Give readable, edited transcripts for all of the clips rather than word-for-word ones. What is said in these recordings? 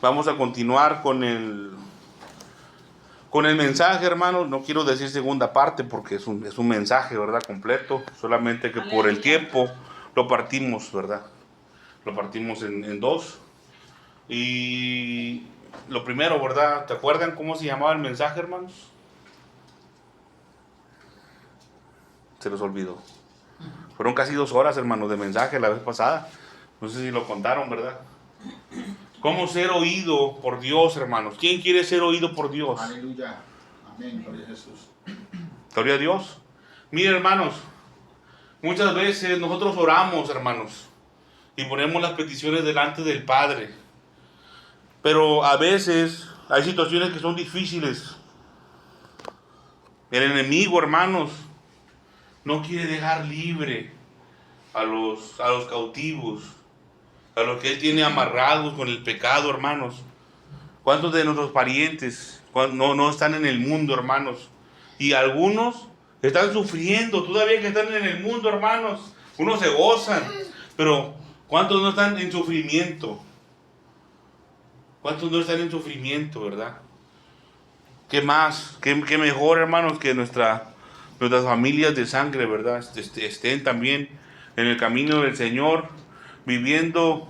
Vamos a continuar con el mensaje, hermanos. No quiero decir segunda parte porque es un mensaje, ¿verdad? Completo. Solamente que por el tiempo lo partimos, ¿verdad? Lo partimos en dos. Y lo primero, ¿verdad? ¿Te acuerdan cómo se llamaba el mensaje, hermanos? Se los olvidó. Fueron casi 2 horas, hermanos, de mensaje la vez pasada. No sé si lo contaron, ¿verdad? ¿Cómo ser oído por Dios, hermanos? ¿Quién quiere ser oído por Dios? Aleluya. Amén. Gloria a Jesús. Gloria a Dios. Miren, hermanos, muchas veces nosotros oramos, hermanos, y ponemos las peticiones delante del Padre. Pero a veces hay situaciones que son difíciles. El enemigo, hermanos, no quiere dejar libre a los cautivos, a los que él tiene amarrados con el pecado, hermanos. ¿Cuántos de nuestros parientes no están en el mundo, hermanos? Y algunos están sufriendo todavía que están en el mundo, hermanos. Unos se gozan, pero ¿cuántos no están en sufrimiento? ¿Cuántos no están en sufrimiento, verdad? ¿Qué más? ¿Qué mejor, hermanos, que nuestras familias de sangre, verdad? Estén también en el camino del Señor, viviendo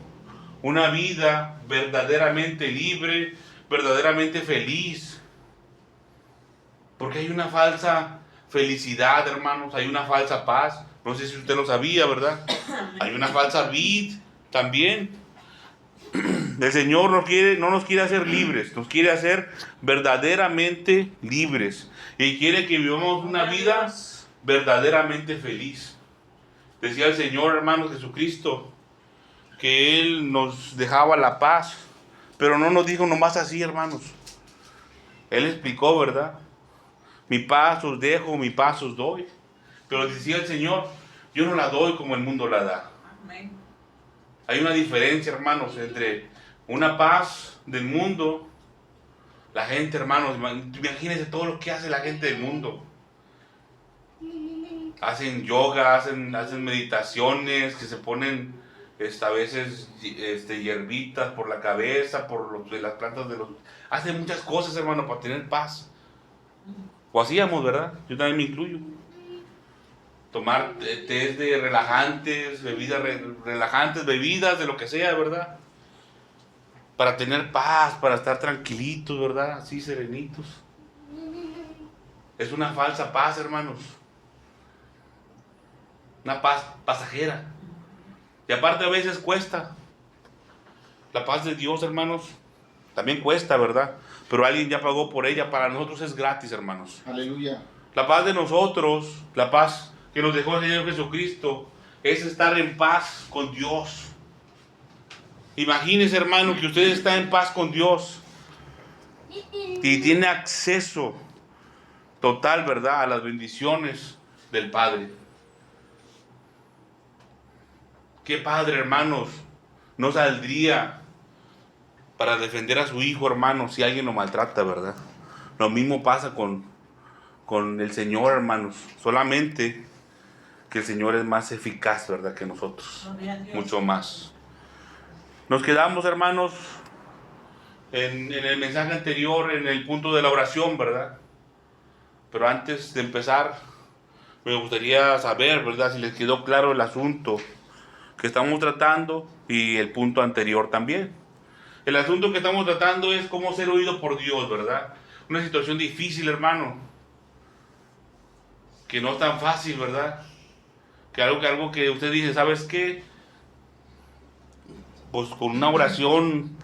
una vida verdaderamente libre, verdaderamente feliz. Porque hay una falsa felicidad, hermanos, hay una falsa paz. No sé si usted lo sabía, ¿verdad? Hay una falsa vid también. El Señor no nos quiere hacer libres, nos quiere hacer verdaderamente libres. Y quiere que vivamos una vida verdaderamente feliz. Decía el Señor, hermanos, Jesucristo, que Él nos dejaba la paz, pero no nos dijo nomás así, hermanos. Él explicó, ¿verdad? Mi paz os dejo, mi paz os doy. Pero decía el Señor, yo no la doy como el mundo la da. Amén. Hay una diferencia, hermanos, entre una paz del mundo. La gente, hermanos, imagínense todo lo que hace la gente del mundo. Hacen yoga, hacen meditaciones, que se ponen a veces hierbitas por la cabeza, por las plantas de los... Hacen muchas cosas, hermano, para tener paz. O hacíamos, ¿verdad? Yo también me incluyo. Tomar tés de relajantes, bebidas relajantes, bebidas de lo que sea, ¿verdad? Para tener paz, para estar tranquilitos, ¿verdad? Así serenitos. Es una falsa paz, hermanos. Una paz pasajera. Y aparte a veces cuesta. La paz de Dios, hermanos, también cuesta, ¿verdad? Pero alguien ya pagó por ella. Para nosotros es gratis, hermanos. Aleluya. La paz de nosotros, la paz que nos dejó el Señor Jesucristo, es estar en paz con Dios. Imagínese, hermano, que usted está en paz con Dios y tiene acceso total, ¿verdad?, a las bendiciones del Padre. ¿Qué padre, hermanos, no saldría para defender a su hijo, hermano, si alguien lo maltrata, verdad? Lo mismo pasa con el Señor, hermanos. Solamente que el Señor es más eficaz, ¿verdad?, que nosotros. Mucho más. Nos quedamos, hermanos, en el mensaje anterior, en el punto de la oración, ¿verdad? Pero antes de empezar, me gustaría saber, ¿verdad?, si les quedó claro el asunto que estamos tratando y el punto anterior también. El asunto que estamos tratando es cómo ser oído por Dios, ¿verdad? Una situación difícil, hermano, que no es tan fácil, ¿verdad? Que algo que usted dice, ¿sabes qué? Pues con una oración,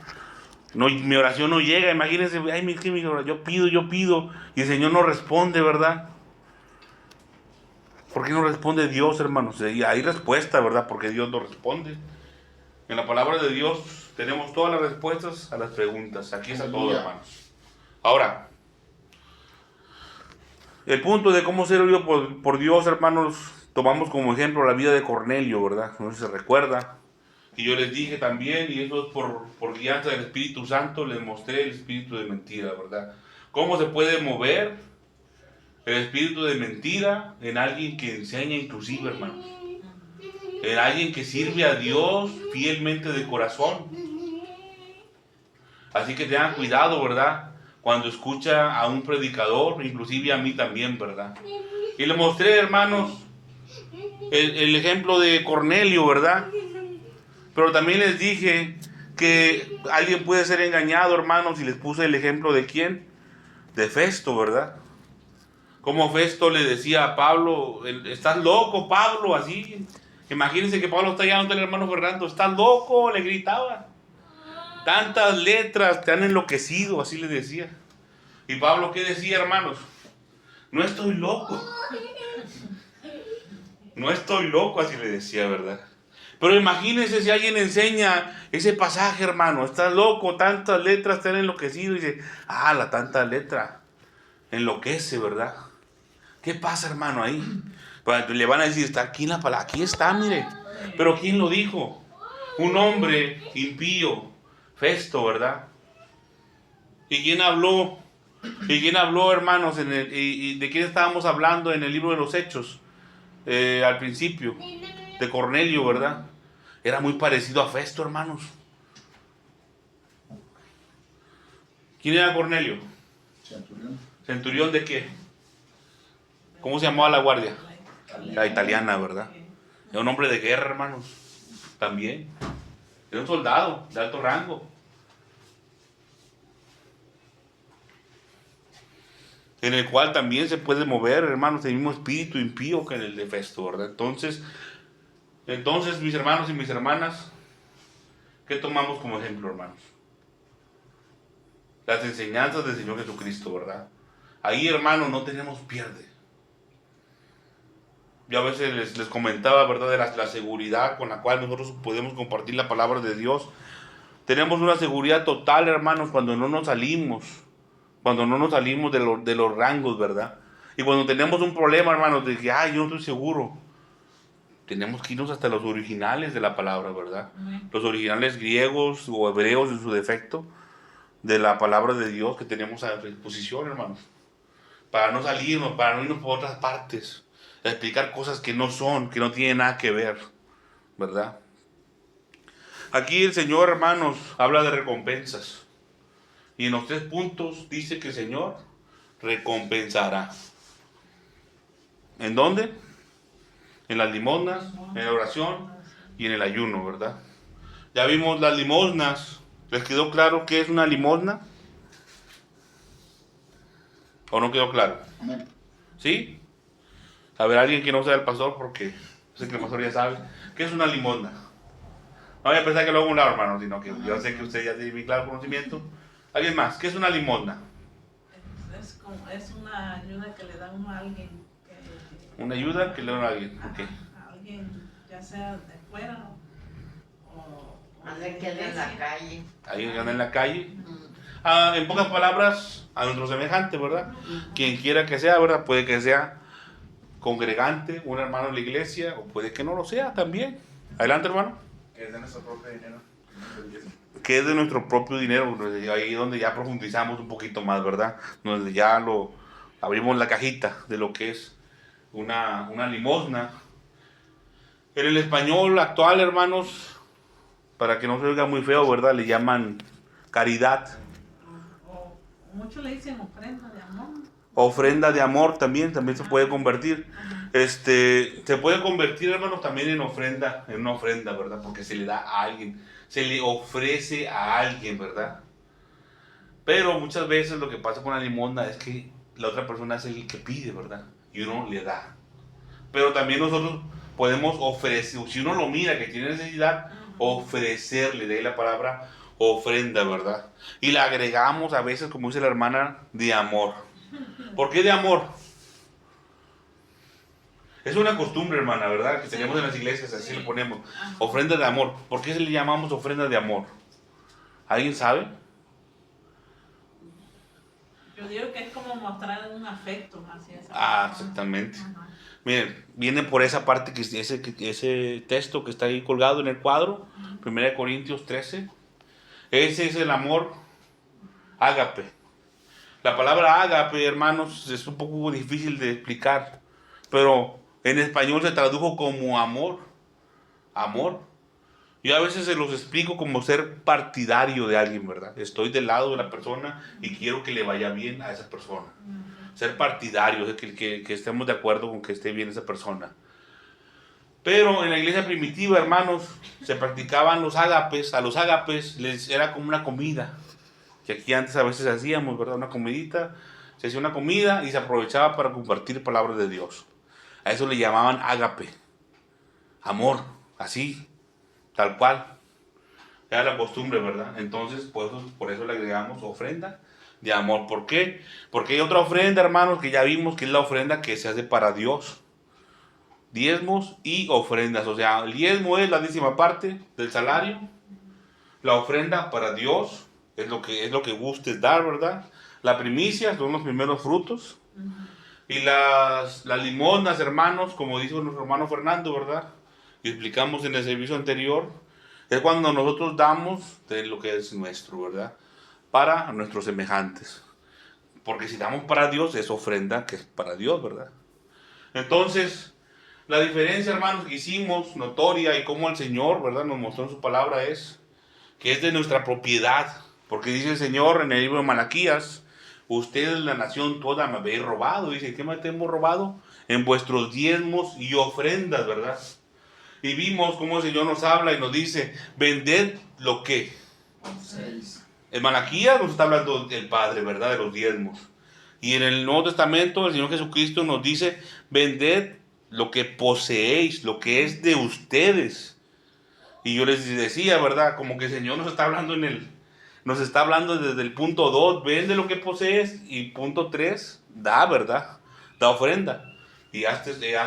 mi oración no llega. Imagínense, yo pido, y el Señor no responde, ¿verdad? ¿Por qué no responde Dios, hermanos? Y hay respuesta, ¿verdad? Porque Dios no responde. En la palabra de Dios tenemos todas las respuestas a las preguntas. Aquí está todo, hermanos. Ahora, el punto de cómo ser oído por Dios, hermanos, tomamos como ejemplo la vida de Cornelio, ¿verdad? No sé si se recuerda. Y yo les dije también, y eso es por guianza del Espíritu Santo, les mostré el espíritu de mentira, ¿verdad? ¿Cómo se puede mover el espíritu de mentira en alguien que enseña inclusive, hermanos? En alguien que sirve a Dios fielmente de corazón. Así que tengan cuidado, ¿verdad? Cuando escucha a un predicador, inclusive a mí también, ¿verdad? Y le mostré, hermanos, el ejemplo de Cornelio, ¿verdad? Pero también les dije que alguien puede ser engañado, hermanos, y les puse el ejemplo de quién, de Festo, ¿verdad? Como Festo le decía a Pablo, estás loco, Pablo, así. Imagínense que Pablo está allá donde el hermano Fernando, estás loco, le gritaba. Tantas letras, te han enloquecido, así le decía. Y Pablo, ¿qué decía, hermanos? No estoy loco. No estoy loco, así le decía, ¿verdad? Pero imagínense si alguien enseña ese pasaje, hermano. Estás loco, tantas letras te han enloquecido. Y dice, la tanta letra enloquece, ¿verdad? ¿Qué pasa, hermano, ahí? Pues le van a decir, está aquí en la palabra, aquí está, mire. Pero ¿quién lo dijo? Un hombre impío, Festo, ¿verdad? ¿Y quién habló? ¿Y quién habló, hermanos? ¿Y de quién estábamos hablando en el libro de los Hechos? Al principio, de Cornelio, ¿verdad? Era muy parecido a Festo, hermanos. ¿Quién era Cornelio? Centurión. ¿Centurión de qué? ¿Cómo se llamaba la guardia? La italiana, ¿verdad? Era un hombre de guerra, hermanos. También. Era un soldado de alto rango. En el cual también se puede mover, hermanos, el mismo espíritu impío que en el de Festo, ¿verdad? Entonces, mis hermanos y mis hermanas, ¿qué tomamos como ejemplo, hermanos? Las enseñanzas del Señor Jesucristo, ¿verdad? Ahí, hermanos, no tenemos pierde. Yo a veces les comentaba, ¿verdad?, de la seguridad con la cual nosotros podemos compartir la palabra de Dios. Tenemos una seguridad total, hermanos, cuando no nos salimos. Cuando no nos salimos de los rangos, ¿verdad? Y cuando tenemos un problema, hermanos, de que, yo no estoy seguro. Tenemos que irnos hasta los originales de la palabra, ¿verdad? Los originales griegos o hebreos en su defecto de la palabra de Dios que tenemos a disposición, hermanos. Para no salirnos, para no irnos por otras partes. A explicar cosas que no son, que no tienen nada que ver, ¿verdad? Aquí el Señor, hermanos, habla de recompensas. Y en los 3 puntos dice que el Señor recompensará. ¿En dónde? En las limosnas, en la oración y en el ayuno, ¿verdad? Ya vimos las limosnas. ¿Les quedó claro qué es una limosna? ¿O no quedó claro? Amén. ¿Sí? A ver, alguien que no sea el pastor, porque sé que el pastor ya sabe. ¿Qué es una limosna? No voy a pensar que lo hago a un lado, hermano, sino que yo sé que usted ya tiene mi claro conocimiento. ¿Alguien más? ¿Qué es una limosna? Es una ayuda que le da uno a alguien. Una ayuda que le dan a alguien. Okay. A alguien, ya sea de fuera o Alguien que anda en la calle. Alguien que anda en la calle. En pocas palabras, a nuestro semejante, ¿verdad? Quien quiera que sea, ¿verdad? Puede que sea congregante, un hermano de la iglesia, o puede que no lo sea también. Adelante, hermano. Que es de nuestro propio dinero. Que es de nuestro propio dinero, ahí donde ya profundizamos un poquito más, ¿verdad? Donde ya lo abrimos la cajita de lo que es una limosna. En el español actual, hermanos, para que no se oiga muy feo, ¿verdad? Le llaman caridad. o muchos le dicen ofrenda de amor. Ofrenda de amor también se puede convertir. Se puede convertir, hermanos, también en una ofrenda, ¿verdad? Porque se le da a alguien, se le ofrece a alguien, ¿verdad? Pero muchas veces lo que pasa con la limosna es que la otra persona es el que pide, ¿verdad? Y uno le da. Pero también nosotros podemos ofrecer, si uno lo mira que tiene necesidad, ofrecerle, de ahí la palabra ofrenda, ¿verdad? Y la agregamos a veces, como dice la hermana, de amor. ¿Por qué de amor? Es una costumbre, hermana, ¿verdad? Que tenemos en las iglesias, así le ponemos. Ofrenda de amor. ¿Por qué se le llamamos ofrenda de amor? ¿Alguien sabe? Yo digo que es como mostrar un afecto hacia esa persona. Exactamente. Ajá. Miren, viene por esa parte, que ese texto que está ahí colgado en el cuadro, 1 Corintios 13. Ese es el amor ágape. La palabra ágape, hermanos, es un poco difícil de explicar, pero en español se tradujo como amor. Amor. Yo a veces se los explico como ser partidario de alguien, ¿verdad? Estoy del lado de la persona y quiero que le vaya bien a esa persona. Ser partidario, de que estemos de acuerdo con que esté bien esa persona. Pero en la iglesia primitiva, hermanos, se practicaban los ágapes. A los ágapes les era como una comida, que aquí antes a veces hacíamos, ¿verdad? Una comidita, se hacía una comida y se aprovechaba para compartir palabras de Dios. A eso le llamaban ágape, amor, así, tal cual. Era la costumbre, ¿verdad? Entonces, por eso le agregamos ofrenda de amor. ¿Por qué? Porque hay otra ofrenda, hermanos, que ya vimos que es la ofrenda que se hace para Dios. Diezmos y ofrendas. O sea, el diezmo es la 10ª parte del salario. La ofrenda para Dios es lo que gustes dar, ¿verdad? La primicia son los primeros frutos. Y las limosnas, hermanos, como dijo nuestro hermano Fernando, ¿verdad? Y explicamos en el servicio anterior, es cuando nosotros damos de lo que es nuestro, ¿verdad? Para nuestros semejantes. Porque si damos para Dios, es ofrenda que es para Dios, ¿verdad? Entonces, la diferencia, hermanos, que hicimos notoria y cómo el Señor, ¿verdad?, nos mostró en su palabra es que es de nuestra propiedad. Porque dice el Señor en el libro de Malaquías, ustedes, la nación toda, me habéis robado. Dice, ¿qué me hemos robado? En vuestros diezmos y ofrendas, ¿verdad? Y vimos cómo el Señor nos habla y nos dice, vended lo que. En Malaquías nos está hablando el Padre, ¿verdad?, de los diezmos. Y en el Nuevo Testamento el Señor Jesucristo nos dice, vended lo que poseéis, lo que es de ustedes. Y yo les decía, ¿verdad?, como que el Señor nos está hablando nos está hablando desde el punto 2, vende lo que posees, y punto 3, da, ¿verdad?, da ofrenda. Y haz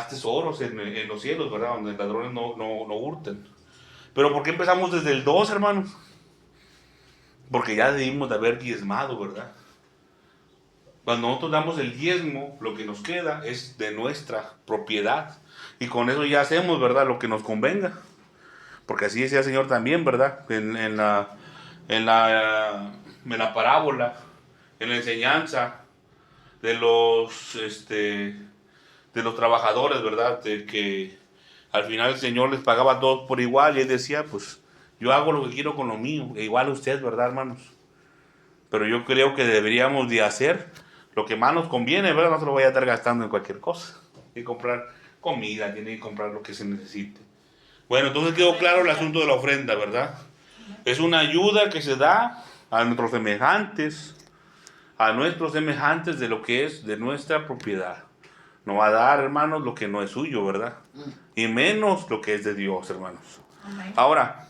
tesoros en los cielos, ¿verdad?, donde ladrones no hurten. Pero ¿por qué empezamos desde el 2, hermanos? Porque ya debimos de haber diezmado, ¿verdad? Cuando nosotros damos el diezmo, lo que nos queda es de nuestra propiedad. Y con eso ya hacemos, ¿verdad?, lo que nos convenga. Porque así decía el Señor también, ¿verdad? En la parábola, en la enseñanza de los trabajadores, ¿verdad? De que al final el Señor les pagaba a todos por igual. Y Él decía, pues, yo hago lo que quiero con lo mío. E igual a usted, ¿verdad, hermanos? Pero yo creo que deberíamos de hacer lo que más nos conviene, ¿verdad? No se lo vaya a estar gastando en cualquier cosa. Tiene que comprar comida, tiene que comprar lo que se necesite. Bueno, entonces quedó claro el asunto de la ofrenda, ¿verdad? Es una ayuda que se da a nuestros semejantes, de lo que es de nuestra propiedad. No va a dar, hermanos, lo que no es suyo, ¿verdad? Y menos lo que es de Dios, hermanos. Ahora,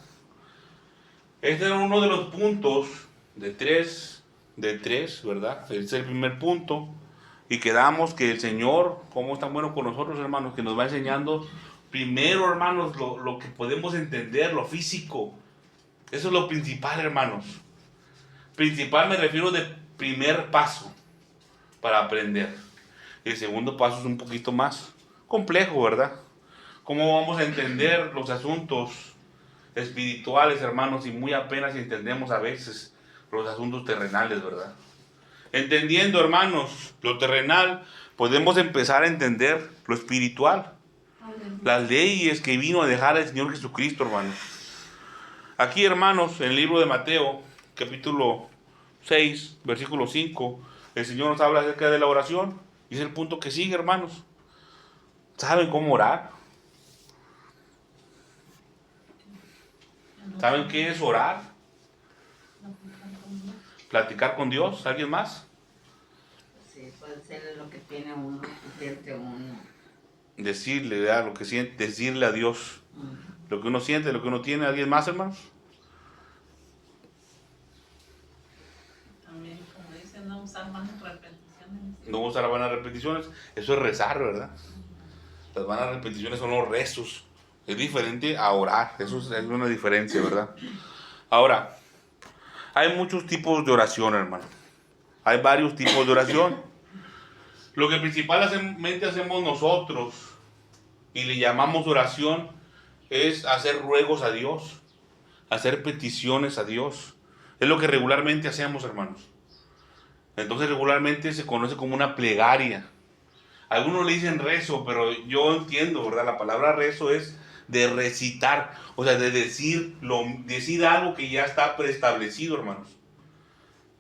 este era uno de los puntos de tres, ¿verdad? Este es el primer punto. Y quedamos que el Señor, como es tan bueno con nosotros, hermanos, que nos va enseñando primero, hermanos, lo que podemos entender, lo físico. Eso es lo principal, hermanos. Principal me refiero de primer paso para aprender. El segundo paso es un poquito más complejo, ¿verdad? ¿Cómo vamos a entender los asuntos espirituales, hermanos, y muy apenas entendemos a veces los asuntos terrenales, ¿verdad? Entendiendo, hermanos, lo terrenal, podemos empezar a entender lo espiritual. Las leyes que vino a dejar el Señor Jesucristo, hermanos. Aquí, hermanos, en el libro de Mateo, capítulo 6, versículo 5, el Señor nos habla acerca de la oración. Y es el punto que sigue, hermanos. ¿Saben cómo orar? ¿Saben qué es orar? Platicar con Dios. ¿Alguien más? Sí, puede ser lo que tiene uno, que siente uno. Decirle, ¿verdad?, lo que siente, decirle a Dios lo que uno siente, lo que uno tiene. ¿Alguien más, hermanos? También, como dicen, no usar más repeticiones. No usar las vanas repeticiones. Eso es rezar, ¿verdad? Las vanas repeticiones son los rezos. Es diferente a orar. Eso es una diferencia, ¿verdad? Ahora, hay muchos tipos de oración, hermano. Hay varios tipos de oración. Lo que principalmente hacemos nosotros y le llamamos oración es hacer ruegos a Dios, hacer peticiones a Dios. Es lo que regularmente hacemos, hermanos. Entonces regularmente se conoce como una plegaria. Algunos le dicen rezo, pero yo entiendo, ¿verdad? La palabra rezo es de recitar, o sea, de decir algo que ya está preestablecido, hermanos.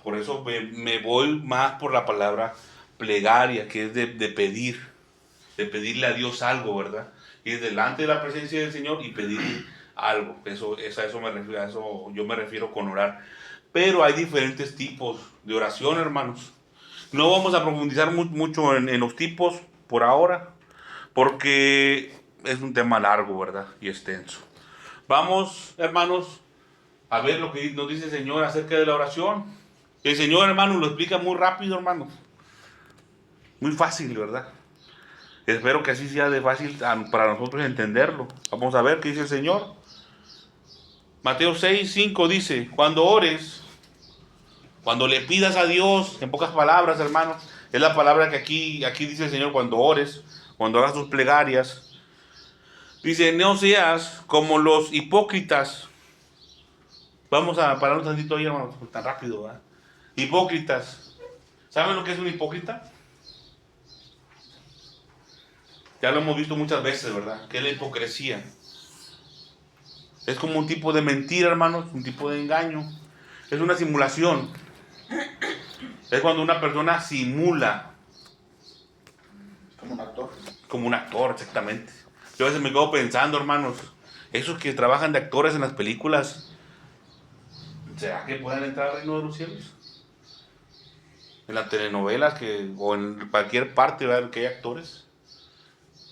Por eso me voy más por la palabra plegaria, que es de pedirle a Dios algo, ¿verdad? Ir delante de la presencia del Señor y pedirle algo. Eso me refiero, a eso yo me refiero con orar. Pero hay diferentes tipos de oración, hermanos. No vamos a profundizar mucho en los tipos por ahora, porque es un tema largo, ¿verdad? Y extenso. Vamos, hermanos, a ver lo que nos dice el Señor acerca de la oración. El Señor, hermanos, lo explica muy rápido, hermanos. Muy fácil, ¿verdad? Espero que así sea de fácil para nosotros entenderlo. Vamos a ver qué dice el Señor. Mateo 6:5 dice: cuando ores, cuando le pidas a Dios, en pocas palabras, hermanos, es la palabra que aquí dice el Señor, cuando ores, cuando hagas tus plegarias. Dice, no seas como los hipócritas. Vamos a parar un tantito ahí, hermanos, tan rápido, ¿verdad? Hipócritas. ¿Saben lo que es un hipócrita? Ya lo hemos visto muchas veces, ¿verdad? ¿Qué es la hipocresía? Es como un tipo de mentira, hermanos, un tipo de engaño. Es una simulación. Es cuando una persona simula. Como un actor. Como un actor, exactamente. Yo a veces me quedo pensando, hermanos, esos que trabajan de actores en las películas, ¿será que puedan entrar al reino de los cielos? En las telenovelas o en cualquier parte, ¿verdad?, que hay actores.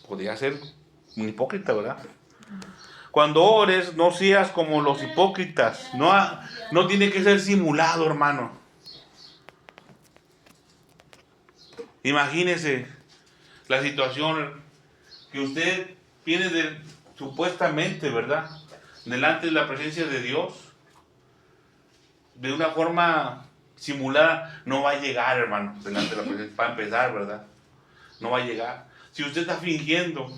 Podría ser un hipócrita, ¿verdad? Cuando ores, no seas como los hipócritas. No tiene que ser simulado, hermano. Imagínese la situación que usted viene supuestamente, ¿verdad?, delante de la presencia de Dios. De una forma simulada, no va a llegar, hermano, delante de la presencia. Para empezar, ¿verdad? No va a llegar. Si usted está fingiendo,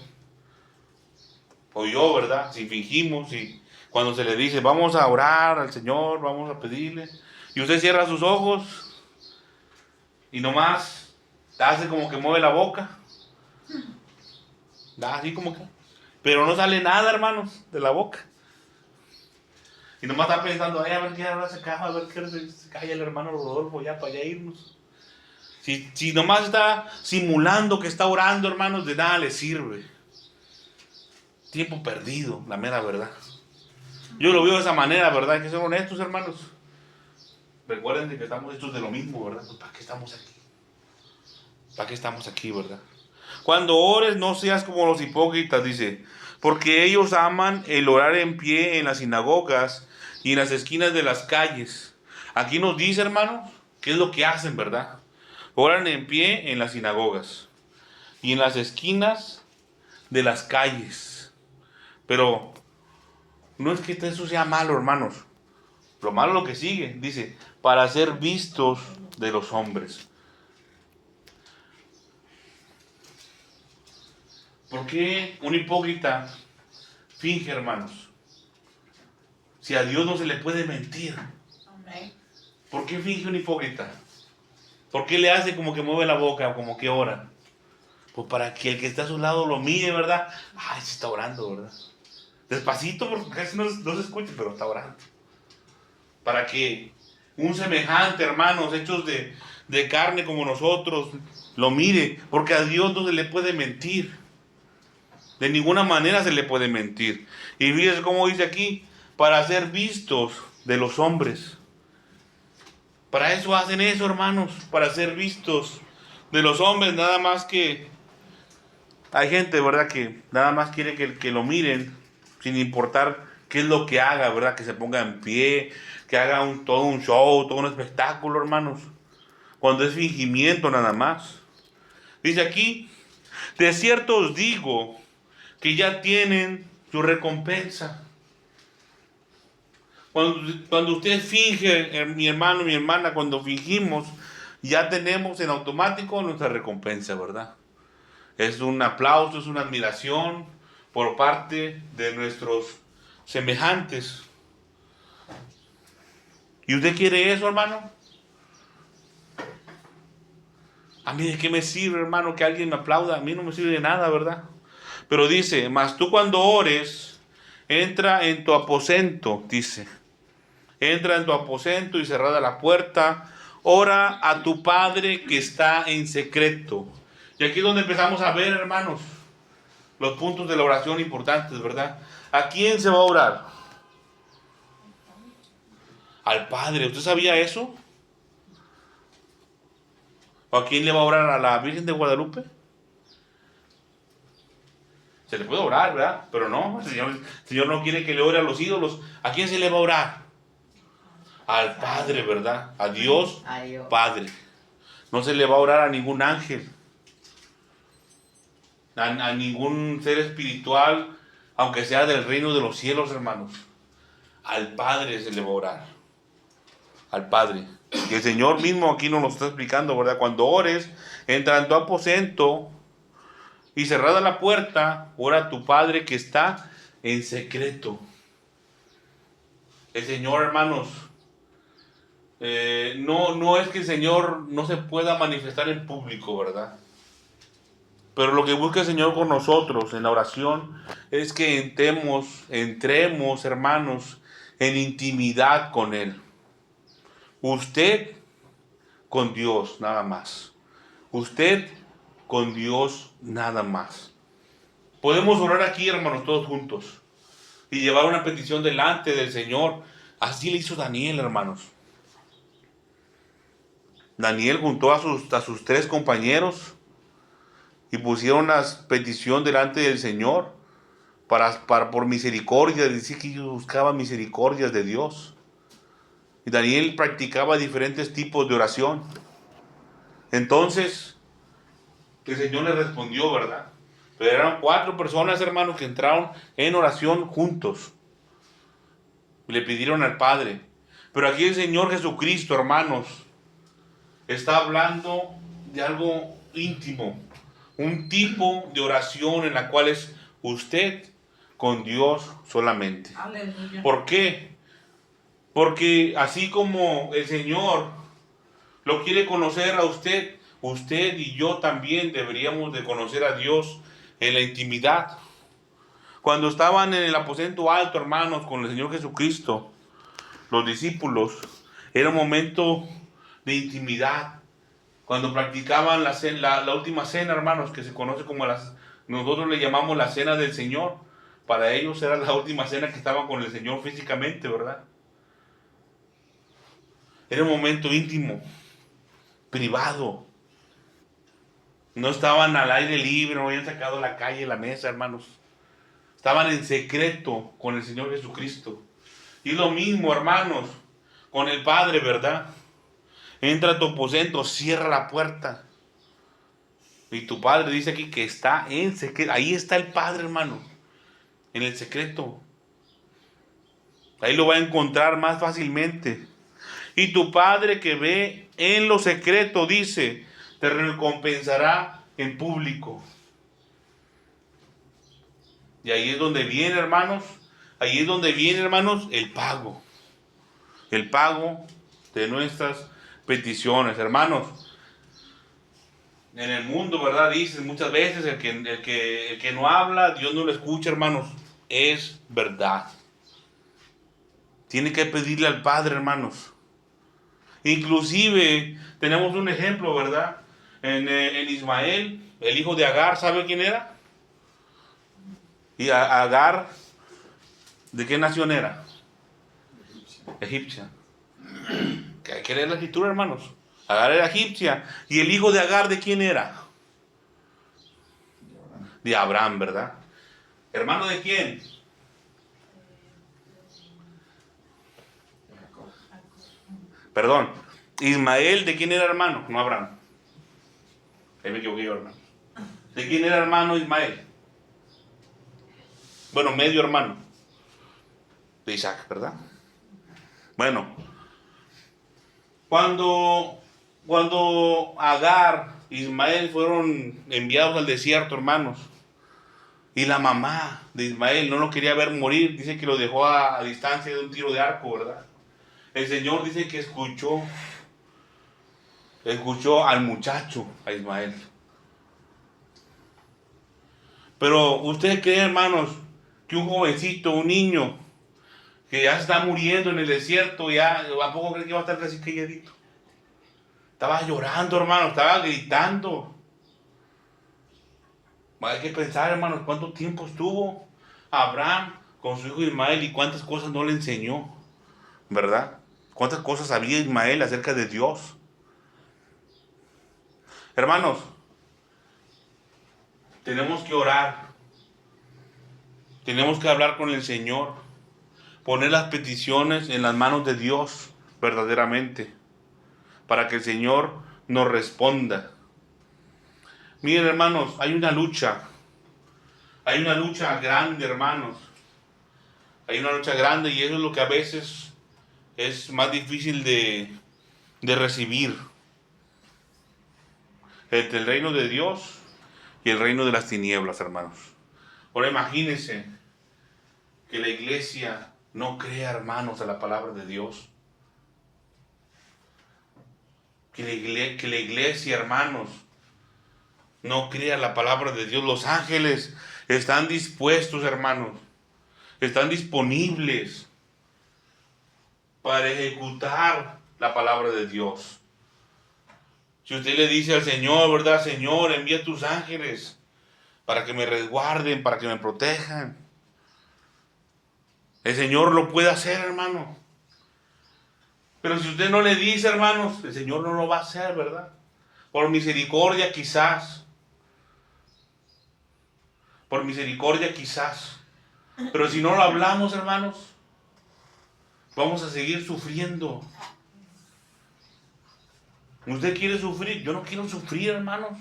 o yo, ¿verdad? Si fingimos, y cuando se le dice, vamos a orar al Señor, vamos a pedirle, y usted cierra sus ojos, y nomás hace como que mueve la boca, da así como que, pero no sale nada, hermanos, de la boca. Y nomás está pensando, a ver qué ahora se acaba, a ver qué se calla el hermano Rodolfo ya para allá irnos. Si nomás está simulando que está orando, hermanos, de nada le sirve. Tiempo perdido, la mera verdad. Yo lo veo de esa manera, ¿verdad? Hay que ser honestos, hermanos. Recuerden que estamos hechos de lo mismo, ¿verdad? Pues ¿para qué estamos aquí? ¿Para qué estamos aquí, verdad? Cuando ores, no seas como los hipócritas, dice, porque ellos aman el orar en pie en las sinagogas y en las esquinas de las calles. Aquí nos dice, hermanos, qué es lo que hacen, ¿verdad? Oran en pie en las sinagogas y en las esquinas de las calles. Pero no es que eso sea malo, hermanos. Lo malo es lo que sigue. Dice, para ser vistos de los hombres. ¿Por qué un hipócrita finge, hermanos? Si a Dios no se le puede mentir. ¿Por qué finge un hipócrita? ¿Por qué le hace como que mueve la boca o como que ora? Pues para que el que está a su lado lo mire, ¿verdad? Ay, se está orando, ¿verdad? Despacito, porque casi no se escucha, pero está orando. Para que un semejante, hermanos, hechos de carne como nosotros, lo mire, porque a Dios no se le puede mentir. De ninguna manera se le puede mentir. Y fíjense cómo dice aquí, para ser vistos de los hombres. Para eso hacen eso, hermanos, para ser vistos de los hombres, nada más que hay gente, ¿verdad?, que nada más quiere que lo miren, sin importar qué es lo que haga, ¿verdad?, que se ponga en pie, que haga todo un show, todo un espectáculo, hermanos, cuando es fingimiento nada más. Dice aquí, de cierto os digo que ya tienen su recompensa. Cuando usted finge, mi hermano, mi hermana, cuando fingimos, ya tenemos en automático nuestra recompensa, ¿verdad? Es un aplauso, es una admiración por parte de nuestros semejantes. ¿Y usted quiere eso, hermano? A mí de qué me sirve, hermano, que alguien me aplauda. A mí no me sirve de nada, ¿verdad? Pero dice, mas tú cuando ores, entra en tu aposento, dice. Entra en tu aposento y cerrada la puerta, ora a tu Padre que está en secreto. Y aquí es donde empezamos a ver, hermanos, los puntos de la oración importantes, ¿verdad? ¿A quién se va a orar? Al Padre. ¿Usted sabía eso? ¿O a quién le va a orar? ¿A la Virgen de Guadalupe? Se le puede orar, ¿verdad? Pero no, el Señor no quiere que le ore a los ídolos. ¿A quién se le va a orar? Al Padre, ¿verdad? A Dios Padre. No se le va a orar a ningún ángel, a ningún ser espiritual, aunque sea del reino de los cielos, hermanos. Al Padre se le va a orar. Al Padre. Y el Señor mismo aquí nos lo está explicando, ¿verdad? Cuando ores, entra en tu aposento y cerrada la puerta, ora a tu Padre que está en secreto. El Señor, hermanos, no es que el Señor no se pueda manifestar en público, ¿verdad? Pero lo que busca el Señor con nosotros en la oración es que entremos, hermanos, en intimidad con Él. Usted con Dios, nada más. Usted con Dios, nada más. Podemos orar aquí, hermanos, todos juntos y llevar una petición delante del Señor. Así le hizo Daniel, hermanos. Daniel juntó a sus 3 compañeros y pusieron la petición delante del Señor por misericordia. Dice que ellos buscaban misericordias de Dios. Y Daniel practicaba diferentes tipos de oración. Entonces, el Señor le respondió, ¿verdad? Pero eran 4 personas, hermanos, que entraron en oración juntos. Le pidieron al Padre. Pero aquí el Señor Jesucristo, hermanos, está hablando de algo íntimo, un tipo de oración en la cual es usted con Dios solamente. Aleluya. ¿Por qué? Porque así como el Señor lo quiere conocer a usted, usted y yo también deberíamos de conocer a Dios en la intimidad. Cuando estaban en el aposento alto, hermanos, con el Señor Jesucristo, los discípulos, era un momento de intimidad. Cuando practicaban la última cena, hermanos, que se conoce como nosotros le llamamos la cena del Señor. Para ellos era la última cena que estaban con el Señor físicamente, ¿verdad? Era un momento íntimo, privado. No estaban al aire libre, no habían sacado a la calle la mesa, hermanos. Estaban en secreto con el Señor Jesucristo. Y lo mismo, hermanos, con el Padre, ¿verdad? Entra a tu aposento, cierra la puerta. Y tu Padre dice aquí que está en secreto. Ahí está el Padre, hermano, en el secreto. Ahí lo va a encontrar más fácilmente. Y tu Padre que ve en lo secreto, dice, te recompensará en público. Y ahí es donde viene, hermanos, el pago. El pago de nuestras peticiones, hermanos. En el mundo, ¿verdad? Dicen muchas veces, el que no habla, Dios no lo escucha, hermanos. Es verdad. Tiene que pedirle al Padre, hermanos. Inclusive, tenemos un ejemplo, ¿verdad? En Ismael, el hijo de Agar, ¿sabe quién era? Y Agar, ¿de qué nación era? Egipcia. Que hay que leer la escritura, hermanos. Agar era egipcia. ¿Y el hijo de Agar de quién era? De Abraham, ¿verdad? ¿Hermano de quién? Perdón. Ismael, ¿de quién era hermano? No Abraham. Ahí me equivoqué yo, hermano. ¿De quién era hermano Ismael? Bueno, medio hermano. De Isaac, ¿verdad? Bueno. Cuando Agar e Ismael fueron enviados al desierto, hermanos, y la mamá de Ismael no lo quería ver morir, dice que lo dejó a distancia de un tiro de arco, ¿verdad? El Señor dice que escuchó al muchacho, a Ismael. Pero usted cree, hermanos, que un jovencito, un niño, que ya se está muriendo en el desierto, ya, ¿a poco cree que va a estar casi calladito? Estaba llorando, hermano, estaba gritando. Hay que pensar, hermanos, cuánto tiempo estuvo Abraham con su hijo Ismael y cuántas cosas no le enseñó, ¿verdad? Cuántas cosas sabía Ismael acerca de Dios. Hermanos, tenemos que orar, tenemos que hablar con el Señor, poner las peticiones en las manos de Dios verdaderamente, para que el Señor nos responda. Miren, hermanos, hay una lucha grande, hermanos. Hay una lucha grande y eso es lo que a veces es más difícil de recibir. Entre el reino de Dios y el reino de las tinieblas, hermanos. Ahora imagínense que la iglesia no crea, hermanos, a la palabra de Dios. Que la iglesia, hermanos, no crea la palabra de Dios. Los ángeles están dispuestos, hermanos. Están disponibles para ejecutar la palabra de Dios. Si usted le dice al Señor, ¿verdad? Señor, envía tus ángeles para que me resguarden, para que me protejan. El Señor lo puede hacer, hermano. Pero si usted no le dice, hermanos, el Señor no lo va a hacer, ¿verdad? Por misericordia quizás. Por misericordia quizás. Pero si no lo hablamos, hermanos, vamos a seguir sufriendo. ¿Usted quiere sufrir? Yo no quiero sufrir, hermanos.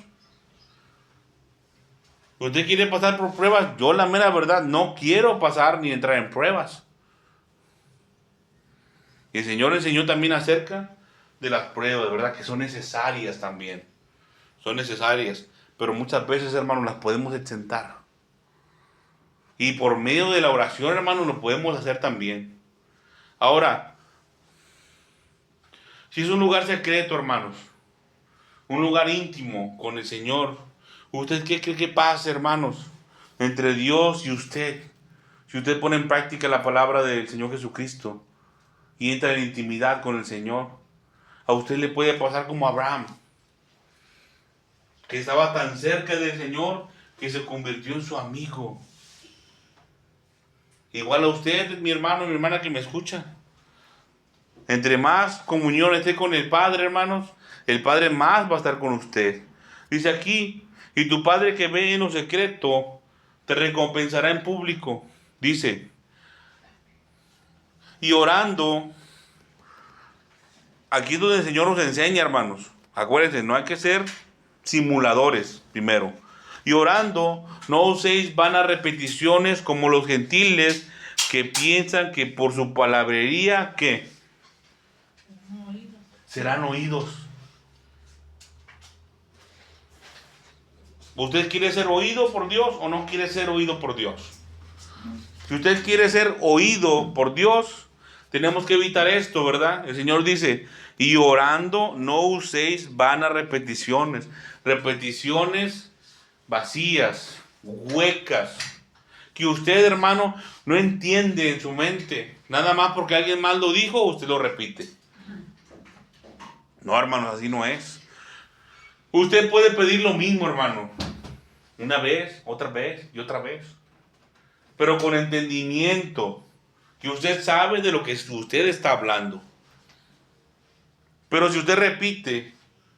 ¿Usted quiere pasar por pruebas? Yo, la mera verdad, no quiero pasar ni entrar en pruebas. Y el Señor enseñó también acerca de las pruebas, ¿verdad? Que son necesarias también. Son necesarias. Pero muchas veces, hermanos, las podemos exentar. Y por medio de la oración, hermanos, lo podemos hacer también. Ahora, si es un lugar secreto, hermanos, un lugar íntimo con el Señor, ¿usted qué cree que pasa, hermanos, entre Dios y usted? Si usted pone en práctica la palabra del Señor Jesucristo y entra en intimidad con el Señor, a usted le puede pasar como a Abraham, que estaba tan cerca del Señor que se convirtió en su amigo. Igual a usted, mi hermano, mi hermana que me escucha. Entre más comunión esté con el Padre, hermanos, el Padre más va a estar con usted. Dice aquí, y tu Padre que ve en lo secreto, te recompensará en público. Dice, y orando, aquí es donde el Señor nos enseña, hermanos. Acuérdense, no hay que ser simuladores primero. Y orando, no uséis vanas repeticiones como los gentiles que piensan que por su palabrería, ¿qué? Serán oídos. ¿Usted quiere ser oído por Dios o no quiere ser oído por Dios? Si usted quiere ser oído por Dios, tenemos que evitar esto, ¿verdad? El Señor dice, y orando no uséis vanas repeticiones. Repeticiones vacías, huecas, que usted, hermano, no entiende en su mente. Nada más porque alguien más lo dijo, usted lo repite. No, hermanos, así no es. Usted puede pedir lo mismo, hermano, una vez, otra vez y otra vez, pero con entendimiento, que usted sabe de lo que usted está hablando. Pero si usted repite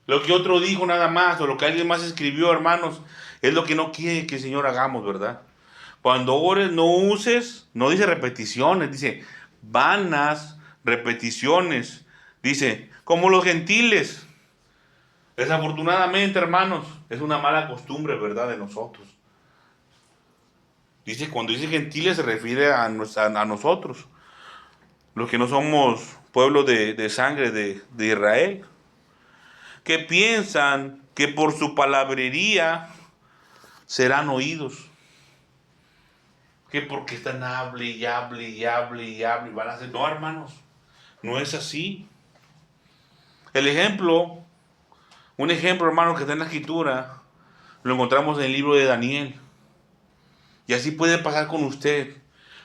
lo que otro dijo nada más, o lo que alguien más escribió, hermanos, es lo que no quiere que el Señor hagamos, ¿verdad? Cuando ores, no uses, no dice repeticiones, dice vanas repeticiones. Dice, como los gentiles. Desafortunadamente, hermanos, es una mala costumbre, ¿verdad?, de nosotros. Dice, cuando dice gentiles se refiere a nosotros, los que no somos pueblo de sangre de Israel, que piensan que por su palabrería serán oídos. Que porque están hable y hable y hable y hable y van a hacer. No, hermanos, no es así. Un ejemplo, hermano, que está en la escritura, lo encontramos en el libro de Daniel. Y así puede pasar con usted.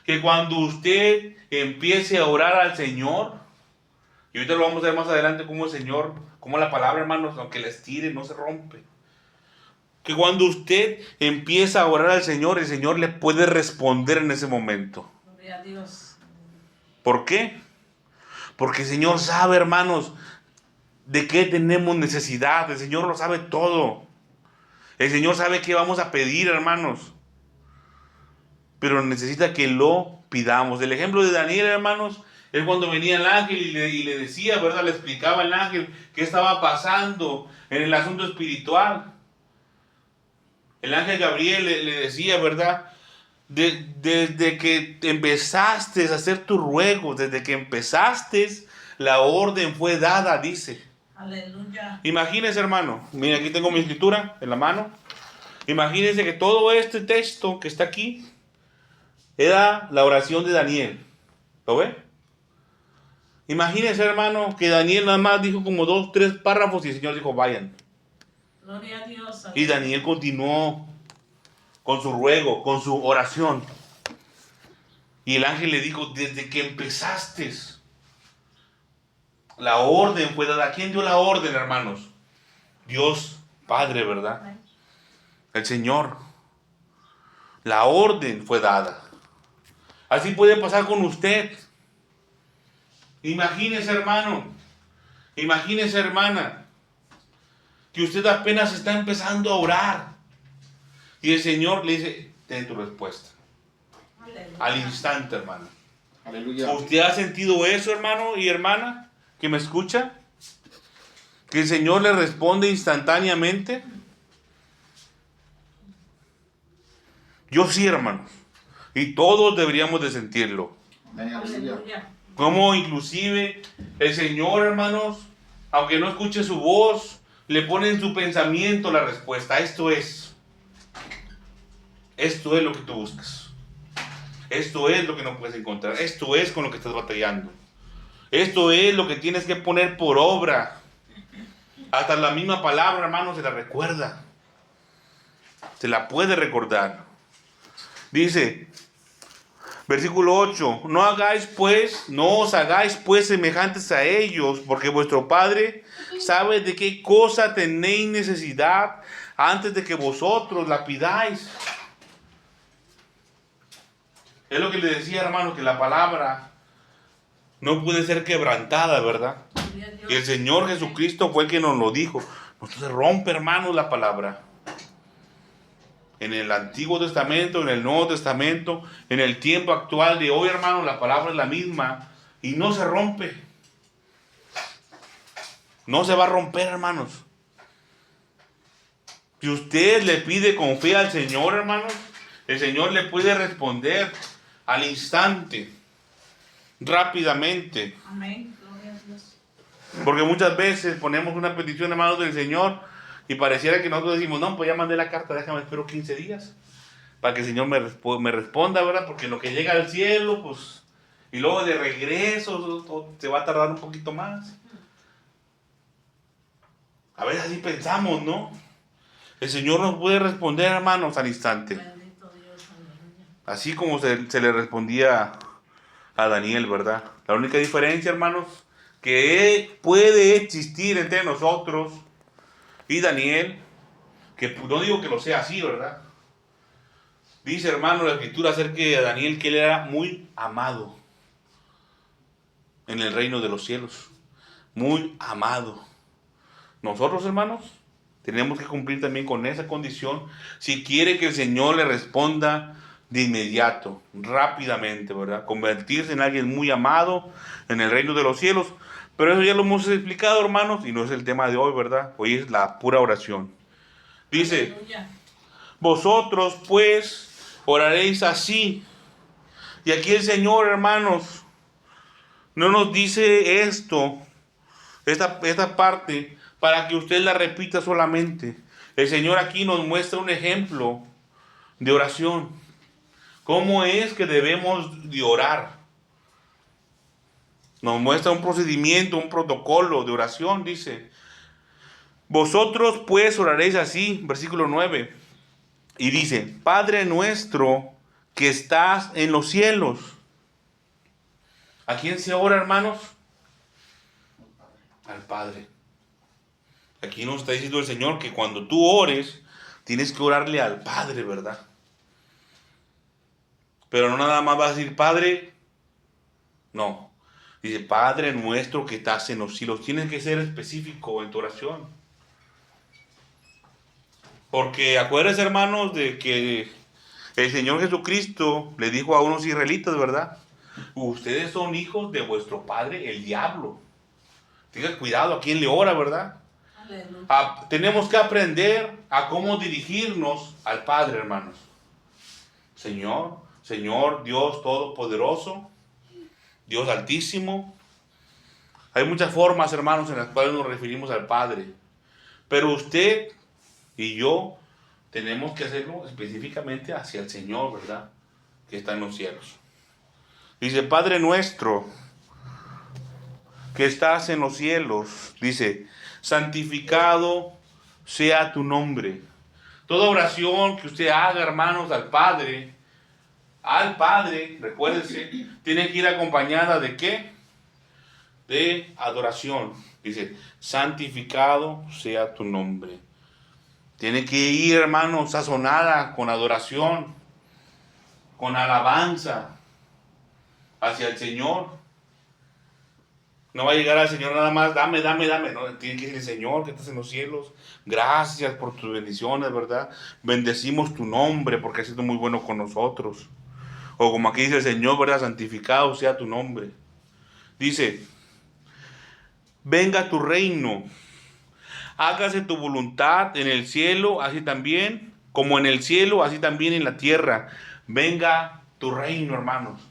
Que cuando usted empiece a orar al Señor, y ahorita lo vamos a ver más adelante como el Señor, como la palabra, hermanos, aunque la estire, no se rompe. Que cuando usted empieza a orar al Señor, el Señor le puede responder en ese momento. Gloria a Dios. ¿Por qué? Porque el Señor sabe, hermanos, de qué tenemos necesidad. El Señor lo sabe todo. El Señor sabe qué vamos a pedir, hermanos. Pero necesita que lo pidamos. El ejemplo de Daniel, hermanos, es cuando venía el ángel y le decía, ¿verdad? Le explicaba al ángel qué estaba pasando en el asunto espiritual. El ángel Gabriel le decía, ¿verdad? Desde que empezaste a hacer tu ruego, desde que empezaste, la orden fue dada, dice. Aleluya. Imagínense, hermano, mira, aquí tengo mi escritura en la mano. Imagínense que todo este texto que está aquí era la oración de Daniel. ¿Lo ve? Imagínense, hermano, que Daniel nada más dijo como 2, 3 párrafos y el Señor dijo, vayan. Gloria a Dios. Y Daniel continuó con su ruego, con su oración. Y el ángel le dijo, desde que empezaste, la orden fue dada. ¿Quién dio la orden, hermanos? Dios Padre, ¿verdad? El Señor. La orden fue dada. Así puede pasar con usted. Imagínese, hermano. Imagínese, hermana, que usted apenas está empezando a orar. Y el Señor le dice, ten tu respuesta. Aleluya. Al instante, hermano. Aleluya. ¿Usted ha sentido eso, hermano y hermana, que me escucha? Que el Señor le responde instantáneamente. Yo sí, hermanos. Y todos deberíamos de sentirlo. Amén, aleluya. Aleluya. Como inclusive el Señor, hermanos, aunque no escuche su voz, le pone en su pensamiento la respuesta. Esto es lo que tú buscas. Esto es lo que no puedes encontrar. Esto es con lo que estás batallando. Esto es lo que tienes que poner por obra. Hasta la misma palabra, hermanos, se la recuerda. Se la puede recordar. Dice, versículo 8, no os hagáis pues semejantes a ellos, porque vuestro Padre sabe de qué cosa tenéis necesidad antes de que vosotros la pidáis. Es lo que le decía, hermano, que la palabra no puede ser quebrantada, ¿verdad? Gloria a Dios. Y el Señor Jesucristo fue el que nos lo dijo. No se rompe, hermanos, la palabra. En el Antiguo Testamento, en el Nuevo Testamento, en el tiempo actual de hoy, hermanos, la palabra es la misma y no se rompe. No se va a romper, hermanos. Si usted le pide con fe al Señor, hermanos, el Señor le puede responder al instante, rápidamente. Amén. Gloria a Dios. Porque muchas veces ponemos una petición, hermanos, del Señor y pareciera que nosotros decimos, no, pues ya mandé la carta, déjame, espero 15 días para que el Señor me responda, ¿verdad? Porque lo que llega al cielo, pues, y luego de regreso, se va a tardar un poquito más. A veces así pensamos, ¿no? El Señor nos puede responder, hermanos, al instante. Bendito Dios. Aleluya. Así como se le respondía a Daniel, ¿verdad? La única diferencia, hermanos, que puede existir entre nosotros y Daniel, que no digo que lo sea así, ¿verdad? Dice, hermano, la Escritura acerca de Daniel que él era muy amado en el reino de los cielos. Muy amado. Nosotros, hermanos, tenemos que cumplir también con esa condición si quiere que el Señor le responda de inmediato, rápidamente, ¿verdad? Convertirse en alguien muy amado en el reino de los cielos. Pero eso ya lo hemos explicado, hermanos, y no es el tema de hoy, ¿verdad? Hoy es la pura oración. Dice, Aleluya. vosotros pues oraréis así. Y aquí el Señor, hermanos, no nos dice esta parte, para que usted la repita solamente. El Señor aquí nos muestra un ejemplo de oración. ¿Cómo es que debemos de orar? Nos muestra un procedimiento, un protocolo de oración, dice. Vosotros pues oraréis así, versículo 9. Y dice, Padre nuestro que estás en los cielos. ¿A quién se ora, hermanos? Al Padre. Aquí nos está diciendo el Señor que cuando tú ores, tienes que orarle al Padre, ¿verdad? Pero no nada más vas a decir Padre. No. Dice Padre nuestro que estás en los cielos. Tienes que ser específico en tu oración. Porque acuérdense, hermanos, de que el Señor Jesucristo le dijo a unos israelitas, ¿verdad? Ustedes son hijos de vuestro padre, el diablo. Tengan cuidado a quién le ora, ¿verdad? Tenemos que aprender a cómo dirigirnos al Padre, hermanos. Señor Dios Todopoderoso, Dios Altísimo. Hay muchas formas, hermanos, en las cuales nos referimos al Padre. Pero usted y yo tenemos que hacerlo específicamente hacia el Señor, ¿verdad? Que está en los cielos. Dice, Padre nuestro, que estás en los cielos, dice, santificado sea tu nombre. Toda oración que usted haga, hermanos, al Padre, recuérdense, tiene que ir acompañada de ¿qué? De adoración. Dice, santificado sea tu nombre. Tiene que ir, hermanos, sazonada con adoración, con alabanza hacia el Señor. No va a llegar al Señor nada más, dame. No, tiene que decir, Señor, que estás en los cielos. Gracias por tus bendiciones, ¿verdad? Bendecimos tu nombre porque has sido muy bueno con nosotros. O como aquí dice el Señor, ¿verdad? Santificado sea tu nombre. Dice, venga tu reino. Hágase tu voluntad en el cielo, así también, como en el cielo, así también en la tierra. Venga tu reino, hermanos.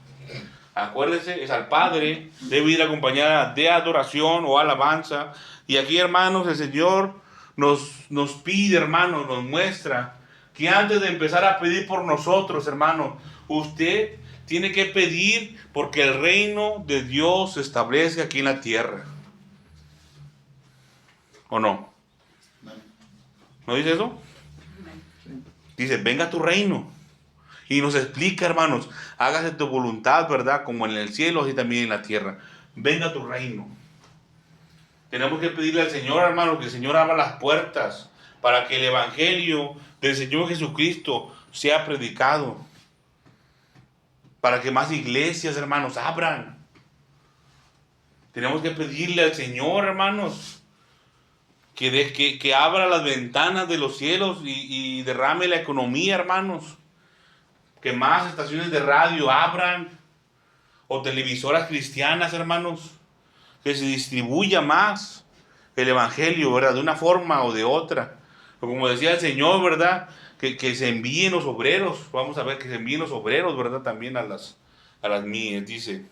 Acuérdense, es al Padre, debe ir acompañada de adoración o alabanza. Y aquí, hermanos, el Señor nos pide, hermanos, nos muestra que antes de empezar a pedir por nosotros, hermanos, usted tiene que pedir porque el reino de Dios se establece aquí en la tierra. ¿O no? ¿No dice eso? Dice, venga tu reino. Y nos explica, hermanos, hágase tu voluntad, ¿verdad? Como en el cielo, así también en la tierra. Venga tu reino. Tenemos que pedirle al Señor, hermanos, que el Señor abra las puertas para que el evangelio del Señor Jesucristo sea predicado. Para que más iglesias, hermanos, abran. Tenemos que pedirle al Señor, hermanos, que abra las ventanas de los cielos y derrame la economía, hermanos. Que más estaciones de radio abran, o televisoras cristianas, hermanos, que se distribuya más el evangelio, ¿verdad? De una forma o de otra. O como decía el Señor, ¿verdad? Que se envíen los obreros. Vamos a ver que se envíen los obreros, ¿verdad? También a las mías, dice.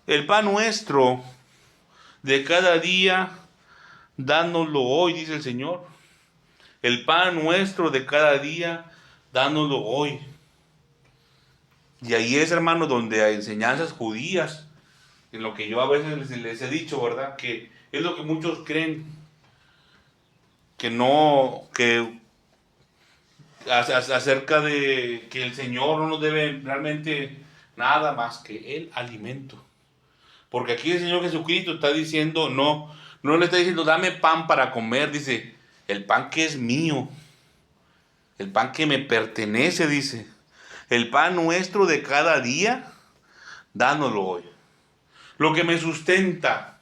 El pan nuestro de cada día, dánoslo hoy, dice el Señor. El pan nuestro de cada día, dánoslo hoy. Y ahí es, hermano, donde hay enseñanzas judías, en lo que yo a veces les he dicho, ¿verdad? Que es lo que muchos creen, que acerca de que el Señor no nos debe realmente nada más que el alimento. Porque aquí el Señor Jesucristo está diciendo, no le está diciendo, dame pan para comer, dice, el pan que es mío, el pan que me pertenece, dice, el pan nuestro de cada día, dánoslo hoy. Lo que me sustenta,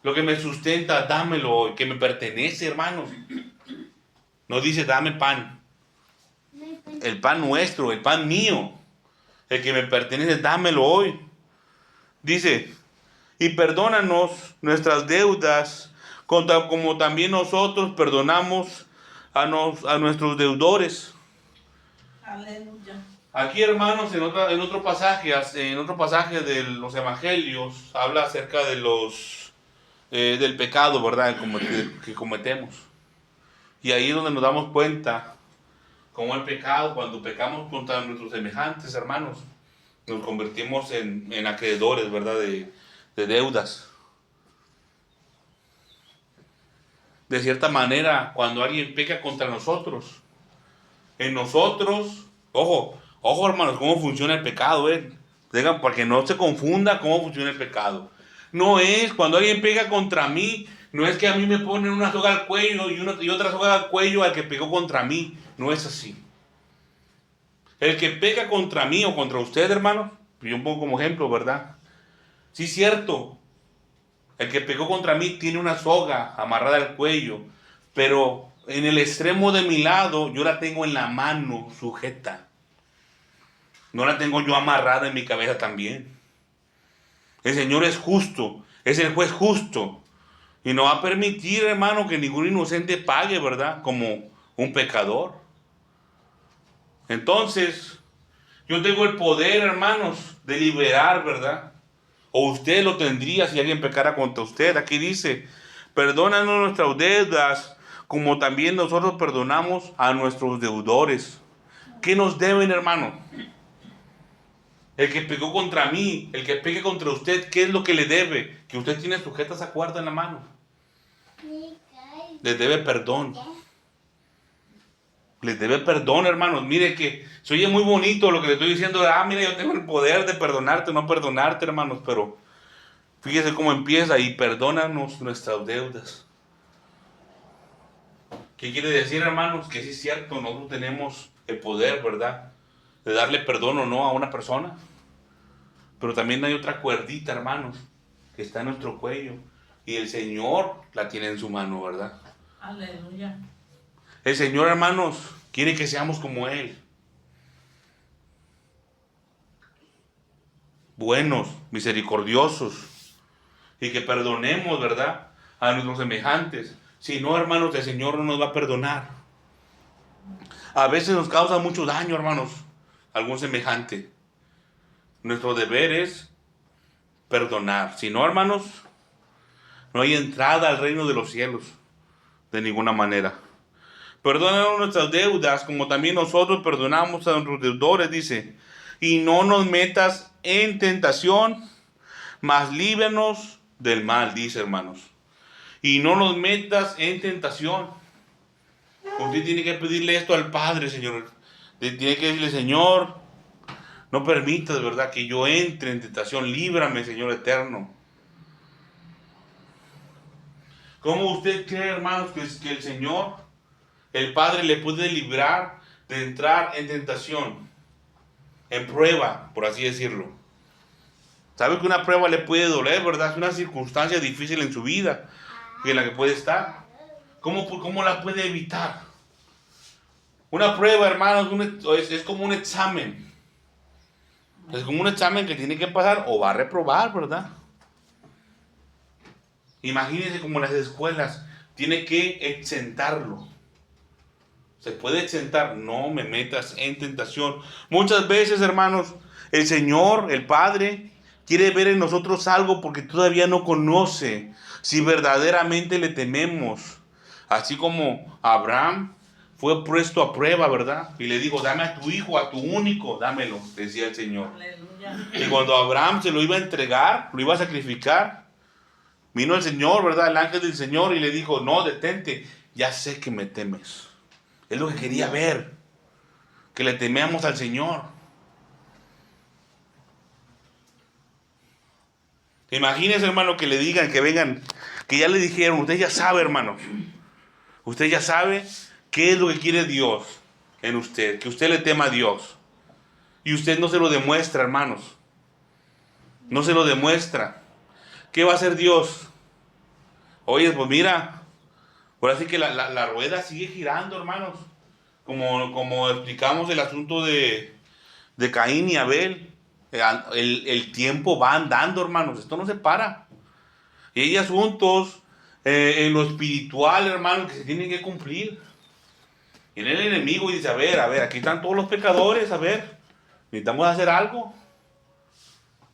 dámelo hoy, que me pertenece, hermanos. No dice, dame pan. El pan nuestro, el pan mío, el que me pertenece, dámelo hoy. Dice, y perdónanos nuestras deudas, como también nosotros perdonamos a nuestros deudores. Aleluya. Aquí, hermanos, en otro pasaje de los evangelios, habla acerca de del pecado, ¿verdad? Que cometemos. Y ahí es donde nos damos cuenta cómo el pecado, cuando pecamos contra nuestros semejantes, hermanos, nos convertimos en acreedores, ¿verdad? De deudas. De cierta manera, cuando alguien peca contra nosotros, en nosotros. Ojo, ojo hermanos, cómo funciona el pecado, Digan, para que no se confunda cómo funciona el pecado. No es cuando alguien pega contra mí, no es que a mí me ponen una soga al cuello y otra soga al cuello al que pegó contra mí. No es así. El que pega contra mí o contra usted, hermano, yo pongo como ejemplo, ¿verdad? Sí, cierto. El que pegó contra mí tiene una soga amarrada al cuello, pero en el extremo de mi lado yo la tengo en la mano sujeta. No la tengo yo amarrada en mi cabeza también. El Señor es justo, es el juez justo. Y no va a permitir, hermano, que ningún inocente pague, ¿verdad? Como un pecador. Entonces, yo tengo el poder, hermanos, de liberar, ¿verdad? O usted lo tendría si alguien pecara contra usted. Aquí dice, perdónanos nuestras deudas, como también nosotros perdonamos a nuestros deudores. ¿Qué nos deben, hermano? El que pegó contra mí, el que pegue contra usted, ¿qué es lo que le debe? Que usted tiene sujeta esa cuerda en la mano. Le debe perdón. Le debe perdón, hermanos. Mire que se oye muy bonito lo que le estoy diciendo. Mira, yo tengo el poder de perdonarte, no perdonarte, hermanos. Pero fíjese cómo empieza. Y perdónanos nuestras deudas. ¿Qué quiere decir, hermanos? Que sí es cierto, nosotros tenemos el poder, ¿verdad? De darle perdón o no a una persona. Pero también hay otra cuerdita, hermanos, que está en nuestro cuello. Y el Señor la tiene en su mano, ¿verdad? Aleluya. El Señor, hermanos, quiere que seamos como Él. Buenos, misericordiosos. Y que perdonemos, ¿verdad? A nuestros semejantes. Si no, hermanos, el Señor no nos va a perdonar. A veces nos causa mucho daño, hermanos, algún semejante. Nuestro deber es perdonar. Si no, hermanos, no hay entrada al reino de los cielos. De ninguna manera. Perdónanos nuestras deudas, como también nosotros perdonamos a nuestros deudores, dice. Y no nos metas en tentación, mas líbranos del mal, dice, hermanos. Y no nos metas en tentación. Usted tiene que pedirle esto al Padre, Señor. Tiene que decirle, Señor, no permitas, ¿verdad?, que yo entre en tentación. Líbrame, Señor eterno. ¿Cómo usted cree, hermanos, que el Señor, el Padre, le puede librar de entrar en tentación? En prueba, por así decirlo. Sabe que una prueba le puede doler, ¿verdad? Es una circunstancia difícil en su vida en la que puede estar. ¿Cómo la puede evitar? Una prueba, hermanos, es como un examen. Es como un examen que tiene que pasar o va a reprobar, ¿verdad? Imagínense como las escuelas, tiene que exentarlo. Se puede exentar, no me metas en tentación. Muchas veces, hermanos, el Señor, el Padre, quiere ver en nosotros algo porque todavía no conoce si verdaderamente le tememos. Así como Abraham fue puesto a prueba, ¿verdad? Y le dijo, dame a tu hijo, a tu único, dámelo, decía el Señor. Aleluya. Y cuando Abraham se lo iba a entregar, lo iba a sacrificar, vino el Señor, ¿verdad? El ángel del Señor y le dijo, no, detente, ya sé que me temes. Es lo que quería ver, que le tememos al Señor. Imagínense, hermano, que le digan, que vengan, que ya le dijeron, usted ya sabe, hermano, usted ya sabe qué es lo que quiere Dios en usted, que usted le tema a Dios. Y usted no se lo demuestra, hermanos. No se lo demuestra. ¿Qué va a hacer Dios? Oye, pues mira, ahora sí que la rueda sigue girando, hermanos. Como explicamos el asunto de Caín y Abel. El tiempo va andando, hermanos. Esto no se para. Y hay asuntos en lo espiritual, hermanos, que se tienen que cumplir. Y en el enemigo dice, a ver, aquí están todos los pecadores, a ver, necesitamos hacer algo.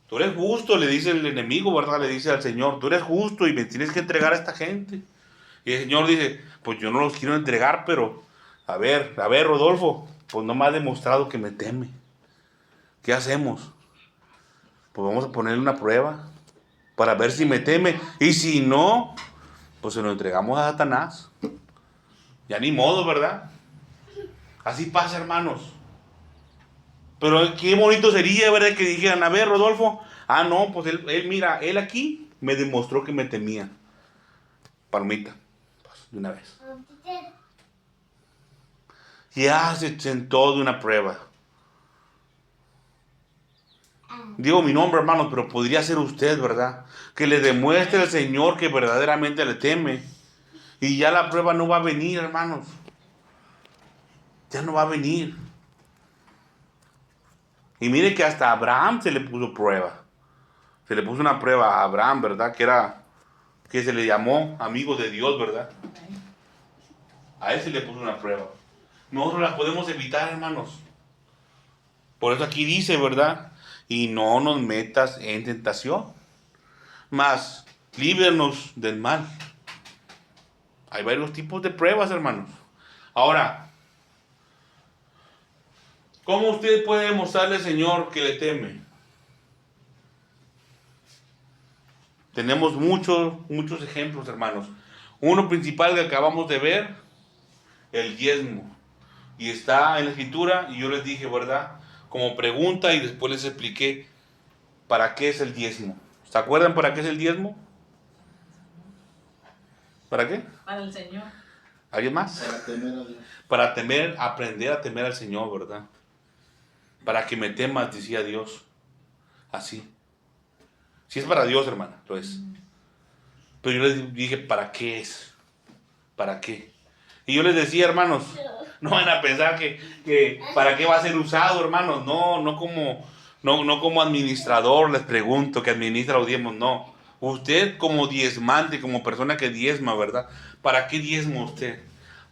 Tú eres justo, le dice el enemigo, ¿verdad? Le dice al Señor, tú eres justo y me tienes que entregar a esta gente. Y el Señor dice, pues yo no los quiero entregar, pero a ver, Rodolfo, pues no me ha demostrado que me teme. ¿Qué hacemos? Pues vamos a ponerle una prueba para ver si me teme. Y si no, pues se lo entregamos a Satanás. Ya ni modo, ¿verdad? Así pasa, hermanos. Pero qué bonito sería, ¿verdad? Que dijeran, a ver, Rodolfo. Ah, no, pues él mira, él aquí me demostró que me temía. Palomita, pues, de una vez. Ya se sentó de una prueba. Digo mi nombre, hermanos, pero podría ser usted, ¿verdad? Que le demuestre al Señor que verdaderamente le teme. Y ya la prueba no va a venir, hermanos. Ya no va a venir. Y mire que hasta a Abraham se le puso prueba. Se le puso una prueba a Abraham, ¿verdad? Que se le llamó amigo de Dios, ¿verdad? A él se le puso una prueba. Nosotros la podemos evitar, hermanos. Por eso aquí dice, ¿verdad? Y no nos metas en tentación, mas líbranos del mal. Hay varios tipos de pruebas, hermanos. Ahora, ¿cómo usted puede demostrarle al Señor que le teme? Tenemos muchos ejemplos, hermanos. Uno principal que acabamos de ver, el diezmo. Y está en la escritura, y yo les dije, ¿verdad? Como pregunta, y después les expliqué para qué es el diezmo. ¿Se acuerdan para qué es el diezmo? ¿Para qué? Para el Señor. ¿Alguien más? Para temer a Dios. Para temer, aprender a temer al Señor, ¿verdad? Para que me temas, decía Dios. Así. Si es para Dios, hermana, lo es. Pero yo les dije, ¿para qué es? ¿Para qué? Y yo les decía, hermanos, no van a pensar que para qué va a ser usado, hermanos. No como administrador les pregunto que administra los diezmos, no. Usted como diezmante, como persona que diezma, ¿verdad? ¿Para qué diezma usted?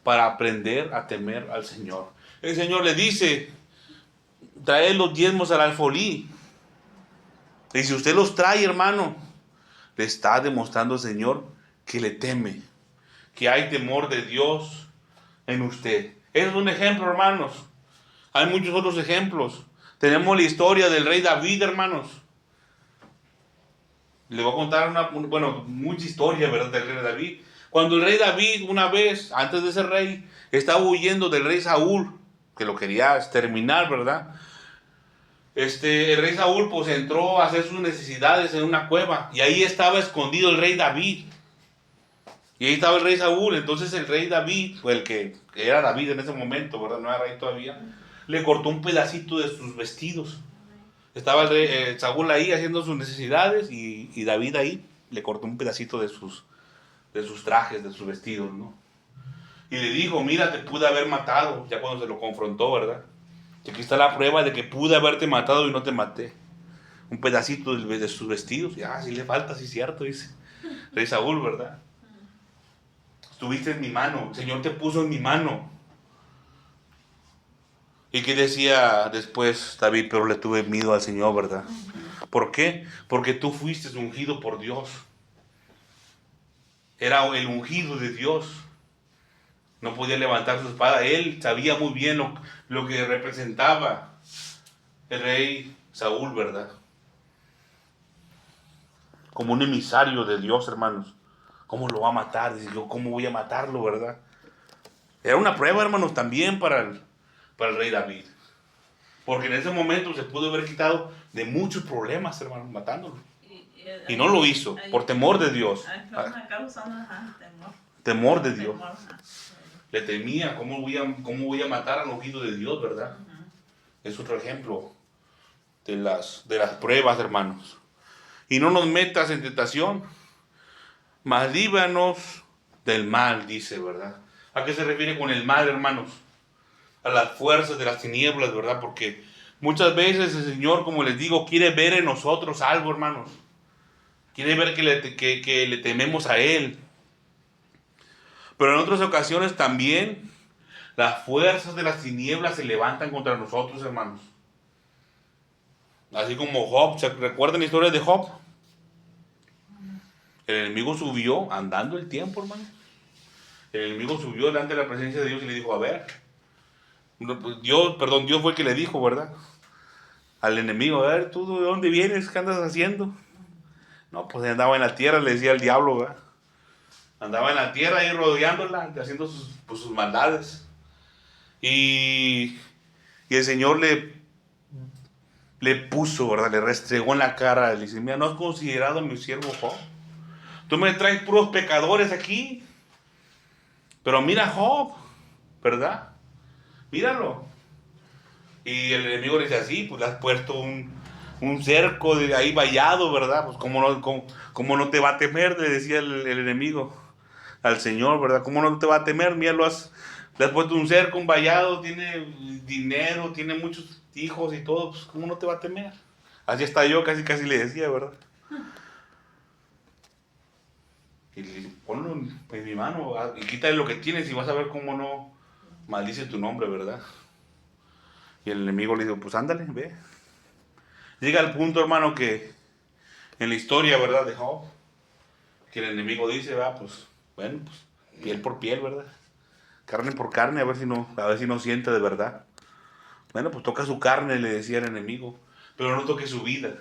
Para aprender a temer al Señor. El Señor le dice, trae los diezmos al alfolí. Y si usted los trae, hermano, le está demostrando al Señor que le teme, que hay temor de Dios en usted. Ese es un ejemplo, hermanos. Hay muchos otros ejemplos. Tenemos la historia del rey David, hermanos. Le voy a contar mucha historia, ¿verdad? Del rey David. Cuando el rey David, una vez, antes de ser rey, estaba huyendo del rey Saúl, que lo quería exterminar, ¿verdad? El rey Saúl pues entró a hacer sus necesidades en una cueva y ahí estaba escondido el rey David. Y ahí estaba el rey Saúl. Entonces el rey David, o el que era David en ese momento, ¿verdad? No era rey todavía, le cortó un pedacito de sus vestidos. Estaba el rey Saúl ahí haciendo sus necesidades y David ahí le cortó un pedacito de sus trajes, de sus vestidos, ¿no? Y le dijo, mira, te pude haber matado, ya cuando se lo confrontó, ¿verdad? Y aquí está la prueba de que pude haberte matado y no te maté. Un pedacito de sus vestidos. Y sí le falta, sí es cierto, dice rey Saúl, ¿verdad? Estuviste en mi mano, el Señor te puso en mi mano. ¿Y qué decía después David? Pero le tuve miedo al Señor, ¿verdad? ¿Por qué? Porque tú fuiste ungido por Dios. Era el ungido de Dios. No podía levantar su espada. Él sabía muy bien lo que representaba el rey Saúl, ¿verdad? Como un emisario de Dios, hermanos. ¿Cómo lo va a matar? Dice yo, ¿cómo voy a matarlo, verdad? Era una prueba, hermanos, también para el rey David. Porque en ese momento se pudo haber quitado de muchos problemas, hermanos, matándolo. Y no lo hizo, por temor de Dios. Temor de Dios. Le temía, ¿cómo voy a matar al ungido de Dios, verdad? Es otro ejemplo de las pruebas, hermanos. Y no nos metas en tentación, mas líbranos del mal, dice, ¿verdad? ¿A qué se refiere con el mal, hermanos? A las fuerzas de las tinieblas, ¿verdad? Porque muchas veces el Señor, como les digo, quiere ver en nosotros algo, hermanos. Quiere ver que le tememos a Él. Pero en otras ocasiones también las fuerzas de las tinieblas se levantan contra nosotros, hermanos. Así como Job, ¿se recuerdan la historia de Job? El enemigo subió andando el tiempo, hermano. El enemigo subió delante de la presencia de Dios y le dijo, a ver. Dios fue el que le dijo, ¿verdad? Al enemigo, a ver, ¿tú de dónde vienes? ¿Qué andas haciendo? No, pues andaba en la tierra, le decía el diablo, ¿verdad? Andaba en la tierra ahí rodeándola, haciendo sus maldades. Y el Señor le puso, ¿verdad? Le restregó en la cara. Le dice, mira, ¿no has considerado a mi siervo Job? Tú me traes puros pecadores aquí. Pero mira Job, ¿verdad? Míralo. Y el enemigo le dice así, pues le has puesto un cerco de ahí vallado, ¿verdad? Pues cómo no te va a temer, le decía el enemigo al Señor, ¿verdad? ¿Cómo no te va a temer? Mira, le has puesto un cerco, un vallado, tiene dinero, tiene muchos hijos y todo, pues ¿cómo no te va a temer? Así está yo, casi le decía, ¿verdad? Y le dice, ponlo en mi mano y quítale lo que tienes y vas a ver cómo no maldice tu nombre, ¿verdad? Y el enemigo le dijo, pues ándale, ve. Llega al punto, hermano, que en la historia, ¿verdad? De Job, que el enemigo dice, va, pues, bueno, pues, piel por piel, ¿verdad? Carne por carne, a ver si no siente de verdad. Bueno, pues toca su carne, le decía el enemigo, pero no toque su vida.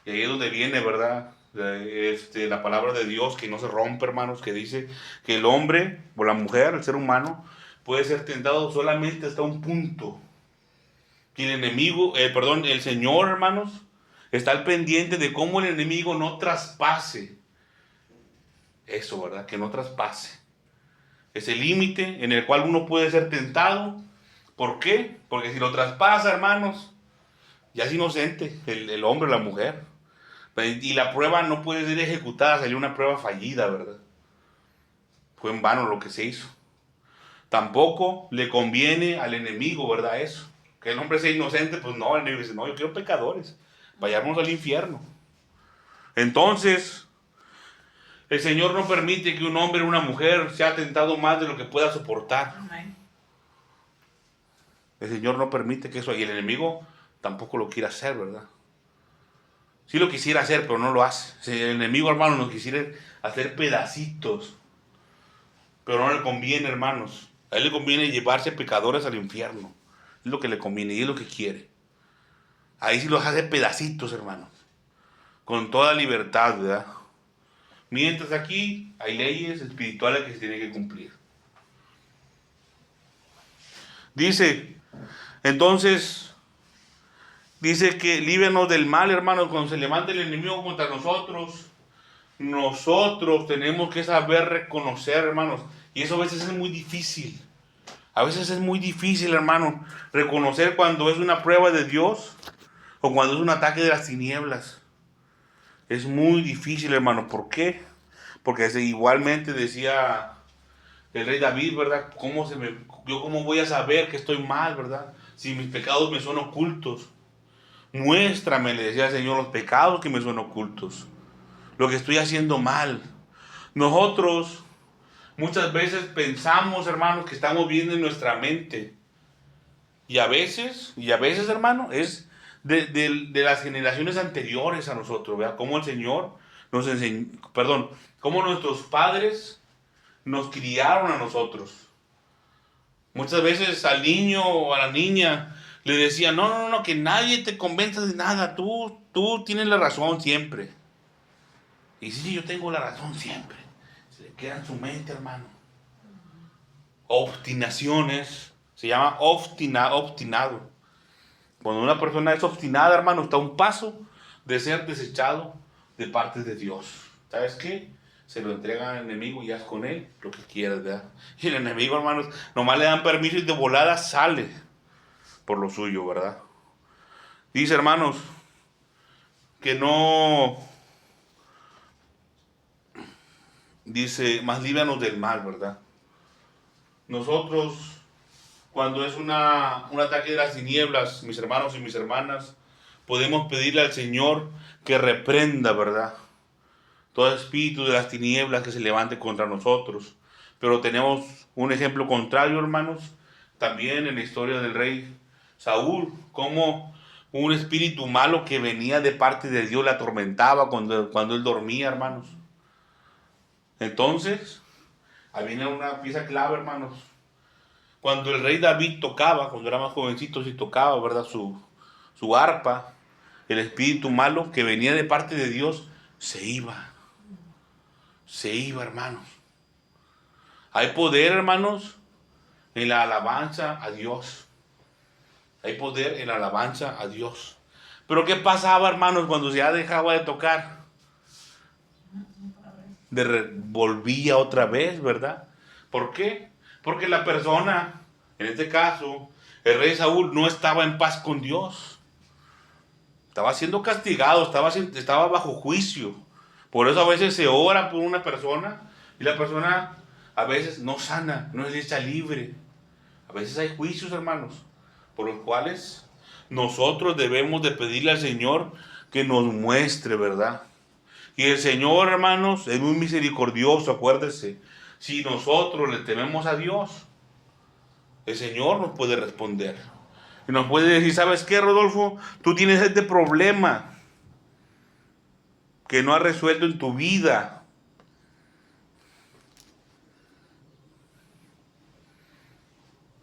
Y ahí es donde viene, ¿verdad? La palabra de Dios que no se rompe, hermanos, que dice que el hombre o la mujer, el ser humano, puede ser tentado solamente hasta un punto. Y el Señor, hermanos, está al pendiente de cómo el enemigo no traspase eso, ¿verdad? Que no traspase ese límite en el cual uno puede ser tentado. ¿Por qué? Porque si lo traspasa, hermanos, ya es inocente el hombre o la mujer. Y la prueba no puede ser ejecutada, salió una prueba fallida, ¿verdad? Fue en vano lo que se hizo. Tampoco le conviene al enemigo, ¿verdad? Eso. Que el hombre sea inocente, pues no, el enemigo dice, no, yo quiero pecadores, vayamos al infierno. Entonces, el Señor no permite que un hombre o una mujer sea tentado más de lo que pueda soportar. Amén. El Señor no permite que eso, y el enemigo tampoco lo quiere hacer, ¿verdad? Sí lo quisiera hacer, pero no lo hace. Si el enemigo, hermano, nos quisiera hacer pedacitos, pero no le conviene, hermanos. A él le conviene llevarse pecadores al infierno. Es lo que le conviene y es lo que quiere. Ahí sí los hace pedacitos, hermanos. Con toda libertad, ¿verdad? Mientras aquí hay leyes espirituales que se tienen que cumplir. Dice que líbranos del mal, hermanos. Cuando se levante el enemigo contra nosotros tenemos que saber reconocer, hermanos. Y eso a veces es muy difícil. A veces es muy difícil, hermano, reconocer cuando es una prueba de Dios o cuando es un ataque de las tinieblas. Es muy difícil, hermano. ¿Por qué? Porque igualmente decía el rey David, ¿verdad? ¿Yo cómo voy a saber que estoy mal, verdad? Si mis pecados me son ocultos. Muéstrame, le decía el Señor, los pecados que me son ocultos. Lo que estoy haciendo mal. Nosotros muchas veces pensamos, hermanos, que estamos bien en nuestra mente. Y a veces, hermano, es de las generaciones anteriores a nosotros, ¿verdad? Cómo el Señor nos enseñó, cómo nuestros padres nos criaron a nosotros. Muchas veces al niño o a la niña le decían, no, que nadie te convenza de nada, tú tienes la razón siempre. Y sí, yo tengo la razón siempre. Se le queda en su mente, hermano. Obstinaciones, se llama obstinado. Cuando una persona es obstinada, hermano, está a un paso de ser desechado de parte de Dios. ¿Sabes qué? Se lo entregan al enemigo y haz con él lo que quieras, ¿verdad? Y el enemigo, hermanos, nomás le dan permiso y de volada sale por lo suyo, ¿verdad? Dice, hermanos, que no... Dice, más líbranos del mal, ¿verdad? Nosotros, cuando es un ataque de las tinieblas, mis hermanos y mis hermanas, podemos pedirle al Señor que reprenda, ¿verdad? Todo espíritu de las tinieblas que se levante contra nosotros. Pero tenemos un ejemplo contrario, hermanos, también en la historia del rey Saúl, como un espíritu malo que venía de parte de Dios le atormentaba cuando él dormía, hermanos. Entonces, ahí viene una pieza clave, hermanos. Cuando el rey David tocaba, cuando era más jovencito, sí tocaba, ¿verdad? Su arpa, el espíritu malo que venía de parte de Dios se iba. Se iba, hermanos. Hay poder, hermanos, en la alabanza a Dios. Hay poder en la alabanza a Dios. Pero ¿qué pasaba, hermanos, cuando ya dejaba de tocar? Volvía otra vez, ¿verdad? ¿Por qué? Porque la persona, en este caso, el rey Saúl, no estaba en paz con Dios. Estaba siendo castigado, estaba bajo juicio. Por eso a veces se ora por una persona y la persona a veces no sana, no es hecha libre. A veces hay juicios, hermanos, por los cuales nosotros debemos de pedirle al Señor que nos muestre, ¿verdad? Y el Señor, hermanos, es muy misericordioso, acuérdese. Si nosotros le tememos a Dios, el Señor nos puede responder. Y nos puede decir, ¿sabes qué, Rodolfo? Tú tienes este problema que no has resuelto en tu vida.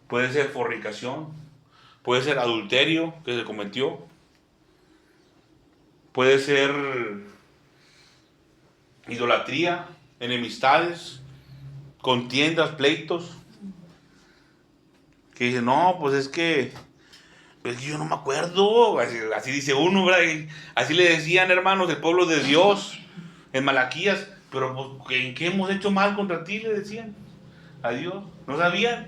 Puede ser fornicación, puede ser adulterio que se cometió, puede ser idolatría, enemistades, contiendas, pleitos. Que dice, no, pues es que yo no me acuerdo. Así dice uno, ¿verdad? Así le decían, hermanos, el pueblo de Dios en Malaquías. Pero pues, ¿en qué hemos hecho mal contra ti? Le decían a Dios. No sabían,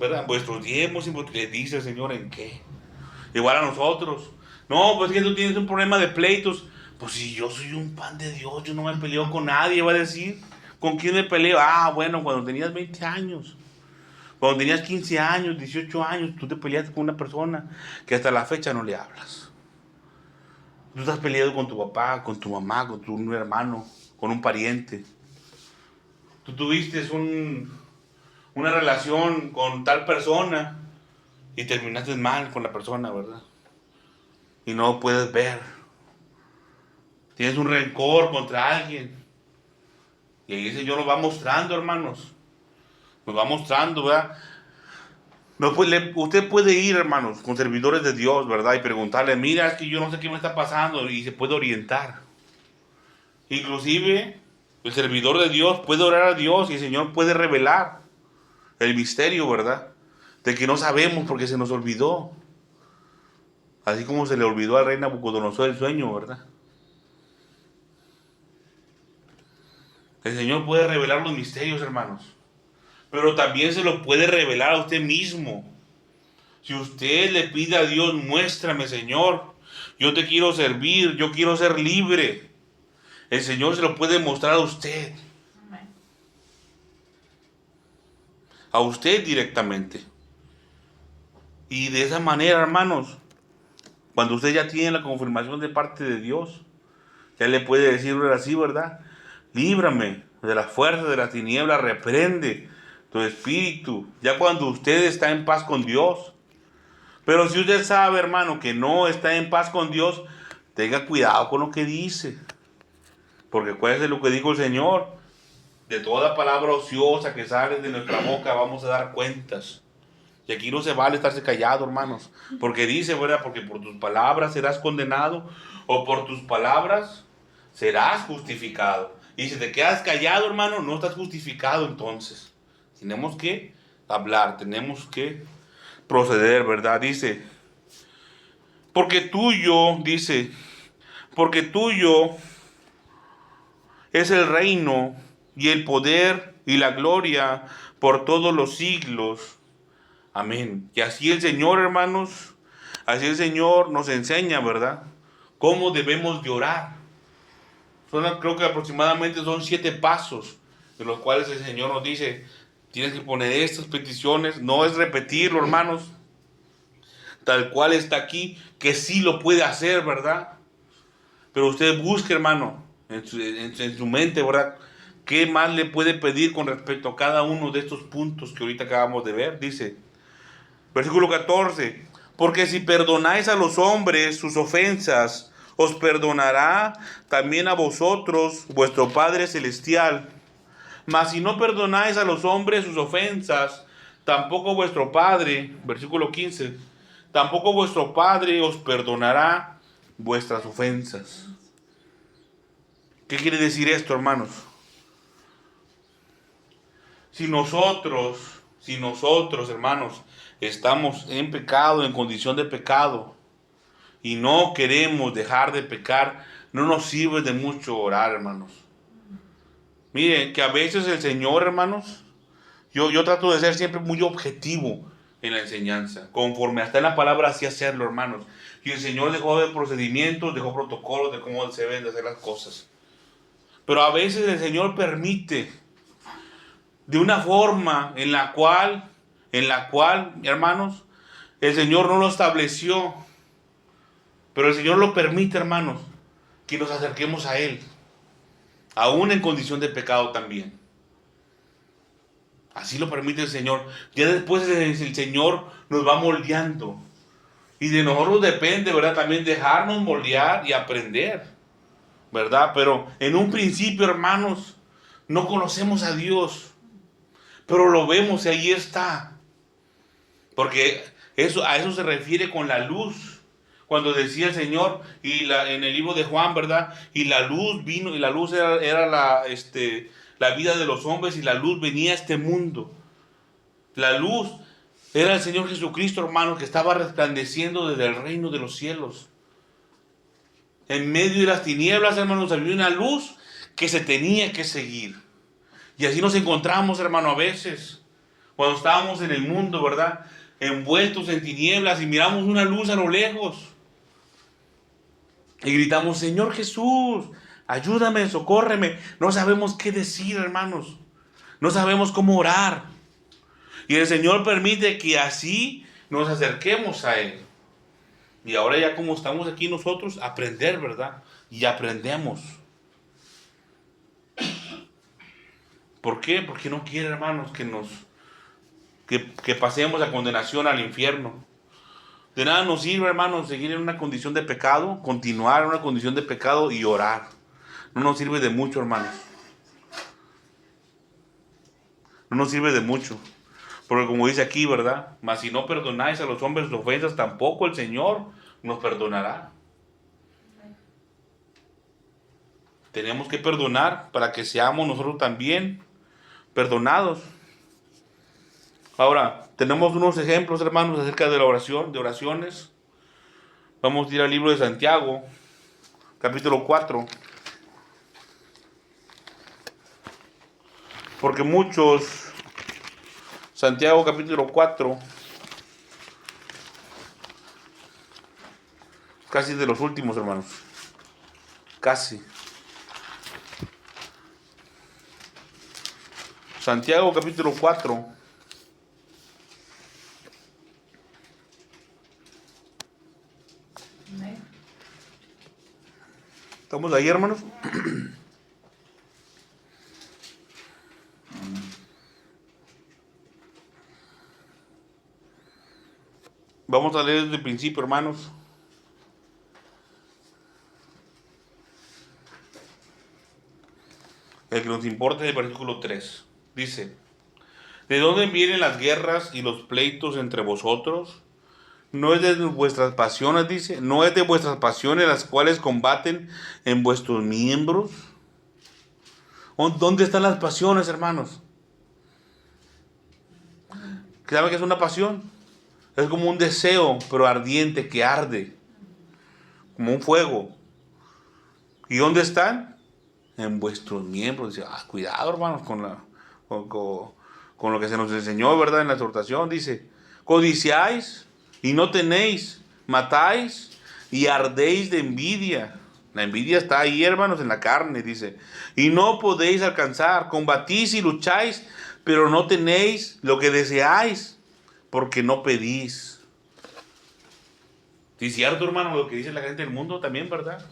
¿verdad? Vuestros diezmos, le dice el Señor, ¿en qué? Igual a nosotros. No, pues que tú tienes un problema de pleitos. Pues si yo soy un pan de Dios, yo no me peleo con nadie, va a decir. ¿Con quién me peleo? Ah, bueno, cuando tenías 20 años. Cuando tenías 15 años, 18 años, tú te peleaste con una persona que hasta la fecha no le hablas. Tú estás peleado con tu papá, con tu mamá, con tu hermano, con un pariente. Tú tuviste una relación con tal persona y terminaste mal con la persona, ¿verdad? Y no puedes ver. Tienes un rencor contra alguien. Y ahí el Señor nos va mostrando, hermanos. Nos va mostrando, ¿verdad? No, pues, usted puede ir, hermanos, con servidores de Dios, ¿verdad? Y preguntarle, mira, es que yo no sé qué me está pasando. Y se puede orientar. Inclusive, el servidor de Dios puede orar a Dios y el Señor puede revelar el misterio, ¿verdad? De que no sabemos porque se nos olvidó. Así como se le olvidó al rey Nabucodonosor el sueño, ¿verdad? El Señor puede revelar los misterios, hermanos. Pero también se los puede revelar a usted mismo. Si usted le pide a Dios, muéstrame, Señor. Yo te quiero servir, yo quiero ser libre. El Señor se lo puede mostrar a usted. A usted directamente. Y de esa manera, hermanos, cuando usted ya tiene la confirmación de parte de Dios, ya le puede decir así, ¿verdad? Líbrame de la fuerza de la tiniebla, reprende tu espíritu. Ya cuando usted está en paz con Dios. Pero si usted sabe, hermano, que no está en paz con Dios, tenga cuidado con lo que dice. Porque acuérdese lo que dijo el Señor. De toda palabra ociosa que sale de nuestra boca vamos a dar cuentas. Y aquí no se vale estarse callado, hermanos. Porque dice, ¿verdad? Porque por tus palabras serás condenado o por tus palabras serás justificado. Y si te quedas callado, hermano, no estás justificado entonces. Tenemos que hablar, tenemos que proceder, ¿verdad? Dice, porque tuyo es el reino y el poder y la gloria por todos los siglos. Amén. Y así el Señor, hermanos, así el Señor nos enseña, ¿verdad? Cómo debemos de orar. Creo que aproximadamente son 7 pasos, de los cuales el Señor nos dice, tienes que poner estas peticiones. No es repetirlo, hermanos, tal cual está aquí, que sí lo puede hacer, ¿verdad? Pero usted busque, hermano, en su mente, ¿verdad? ¿Qué más le puede pedir con respecto a cada uno de estos puntos que ahorita acabamos de ver? Dice, versículo 14, porque si perdonáis a los hombres sus ofensas, os perdonará también a vosotros vuestro Padre Celestial. Mas si no perdonáis a los hombres sus ofensas, tampoco vuestro Padre, versículo 15, tampoco vuestro Padre os perdonará vuestras ofensas. ¿Qué quiere decir esto, hermanos? Si Si nosotros, hermanos, estamos en pecado, en condición de pecado, y no queremos dejar de pecar, no nos sirve de mucho orar, hermanos. Miren, que a veces el Señor, hermanos, yo trato de ser siempre muy objetivo en la enseñanza, conforme está en la palabra, así hacerlo, hermanos. Y el Señor dejó de procedimientos, dejó protocolos de cómo se deben de hacer las cosas. Pero a veces el Señor permite de una forma en la cual, hermanos, el Señor no lo estableció, pero el Señor lo permite, hermanos, que nos acerquemos a Él, aún en condición de pecado también. Así lo permite el Señor. Ya después el Señor nos va moldeando. Y de nosotros depende, ¿verdad? También dejarnos moldear y aprender, ¿verdad? Pero en un principio, hermanos, no conocemos a Dios, pero lo vemos y ahí está. Porque a eso se refiere con la luz. Cuando decía el Señor, en el libro de Juan, ¿verdad? Y la luz vino, y la luz era la vida de los hombres, y la luz venía a este mundo. La luz era el Señor Jesucristo, hermano, que estaba resplandeciendo desde el reino de los cielos. En medio de las tinieblas, hermanos, había una luz que se tenía que seguir. Y así nos encontramos, hermano, a veces, cuando estábamos en el mundo, ¿verdad? Envueltos en tinieblas y miramos una luz a lo lejos. Y gritamos, Señor Jesús, ayúdame, socórreme. No sabemos qué decir, hermanos. No sabemos cómo orar. Y el Señor permite que así nos acerquemos a Él. Y ahora ya como estamos aquí nosotros, aprender, ¿verdad? Y aprendemos. ¿Por qué? Porque no quiere, hermanos, que pasemos a condenación al infierno. De nada nos sirve, hermanos, seguir en una condición de pecado, continuar en una condición de pecado y orar. No nos sirve de mucho, hermanos. No nos sirve de mucho. Porque como dice aquí, ¿verdad? Mas si no perdonáis a los hombres sus ofensas, tampoco el Señor nos perdonará. Tenemos que perdonar para que seamos nosotros también perdonados. Ahora, tenemos unos ejemplos, hermanos, acerca de la oración, de oraciones. Vamos a ir al libro de Santiago, capítulo 4. Porque Santiago capítulo 4, casi de los últimos, hermanos. Casi. Santiago capítulo 4. ¿Estamos ahí, hermanos? Vamos a leer desde el principio, hermanos. El que nos importa es el versículo 3. Dice, ¿de dónde vienen las guerras y los pleitos entre vosotros? ¿No es de vuestras pasiones, dice? ¿No es de vuestras pasiones las cuales combaten en vuestros miembros? ¿Dónde están las pasiones, hermanos? ¿Saben qué es una pasión? Es como un deseo, pero ardiente, que arde. Como un fuego. ¿Y dónde están? En vuestros miembros. Dice, cuidado, hermanos, con lo que se nos enseñó, ¿verdad? En la exhortación. Dice, codiciáis y no tenéis, matáis y ardéis de envidia. La envidia está ahí, hermanos, en la carne, dice. Y no podéis alcanzar, combatís y lucháis, pero no tenéis lo que deseáis, porque no pedís. Sí, es cierto, hermano, lo que dice la gente del mundo también, ¿verdad?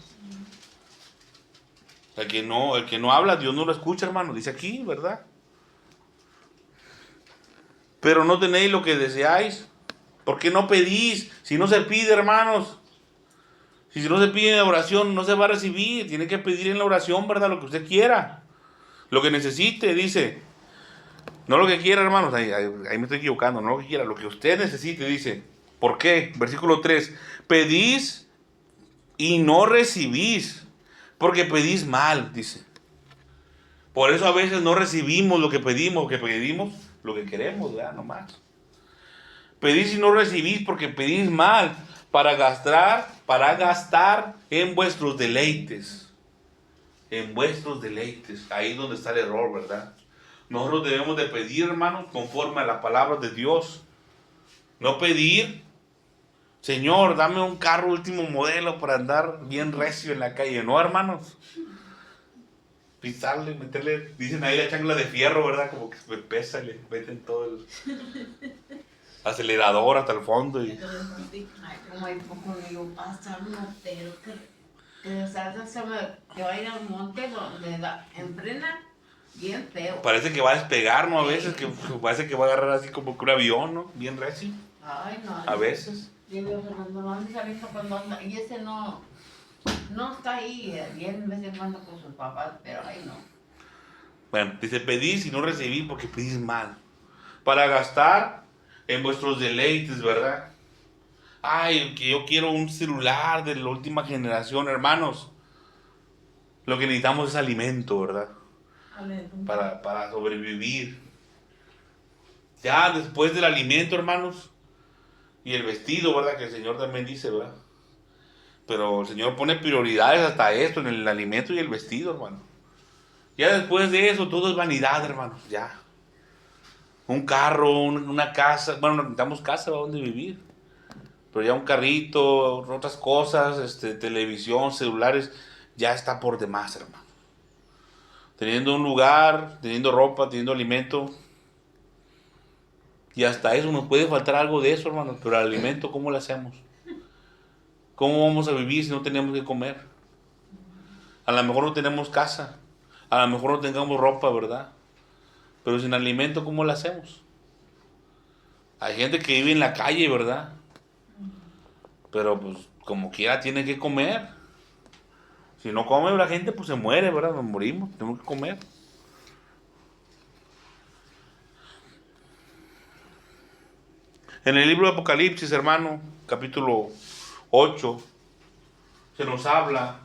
El que no habla, Dios no lo escucha, hermano, dice aquí, ¿verdad? Pero no tenéis lo que deseáis. ¿Por qué no pedís? Si no se pide, hermanos. Si no se pide en la oración, no se va a recibir. Tiene que pedir en la oración, ¿verdad? Lo que usted quiera. Lo que necesite, dice. No lo que quiera, hermanos. Ahí me estoy equivocando. No lo que quiera. Lo que usted necesite, dice. ¿Por qué? Versículo 3. Pedís y no recibís. Porque pedís mal, dice. Por eso a veces no recibimos lo que pedimos lo que queremos, ¿verdad? Nomás. Pedís y no recibís porque pedís mal para gastar en vuestros deleites. En vuestros deleites. Ahí es donde está el error, ¿verdad? Nosotros debemos de pedir, hermanos, conforme a la palabra de Dios. No pedir, Señor, dame un carro último modelo para andar bien recio en la calle. No, hermanos. Pisarle, meterle, dicen ahí la chancla de fierro, ¿verdad? Como que me pesa y le meten todo el acelerador hasta el fondo. Y... Ay, como hay poco digo, hasta un motero que va a ir al monte donde enfrena bien feo. Parece que va a despegar, ¿no? A veces, que parece que va a agarrar así como que un avión, ¿no? Bien recio. Ay, no. A veces. Digo, Fernando, no anda saliendo cuando anda. Y ese no está ahí, viene de vez en cuando con sus papás, pero ay, no. Bueno, dice, pedís y no recibís porque pedís mal. Para gastar en vuestros deleites, ¿verdad? Ay, que yo quiero un celular de la última generación, hermanos. Lo que necesitamos es alimento, ¿verdad? Para sobrevivir. Ya después del alimento, hermanos, y el vestido, ¿verdad? Que el Señor también dice, ¿verdad? Pero el Señor pone prioridades hasta esto, en el alimento y el vestido, hermano. Ya después de eso, todo es vanidad, hermanos, ya. Un carro, una casa, bueno, necesitamos casa para donde vivir. Pero ya un carrito, otras cosas, televisión, celulares, ya está por demás, hermano. Teniendo un lugar, teniendo ropa, teniendo alimento. Y hasta eso nos puede faltar algo de eso, hermano. Pero el alimento, ¿cómo lo hacemos? ¿Cómo vamos a vivir si no tenemos que comer? A lo mejor no tenemos casa. A lo mejor no tengamos ropa, ¿verdad? Pero sin alimento, ¿cómo lo hacemos? Hay gente que vive en la calle, ¿verdad? Pero pues como quiera tiene que comer. Si no come la gente, pues se muere, ¿verdad? Nos morimos, tenemos que comer. En el libro de Apocalipsis, hermano, capítulo 8, se nos habla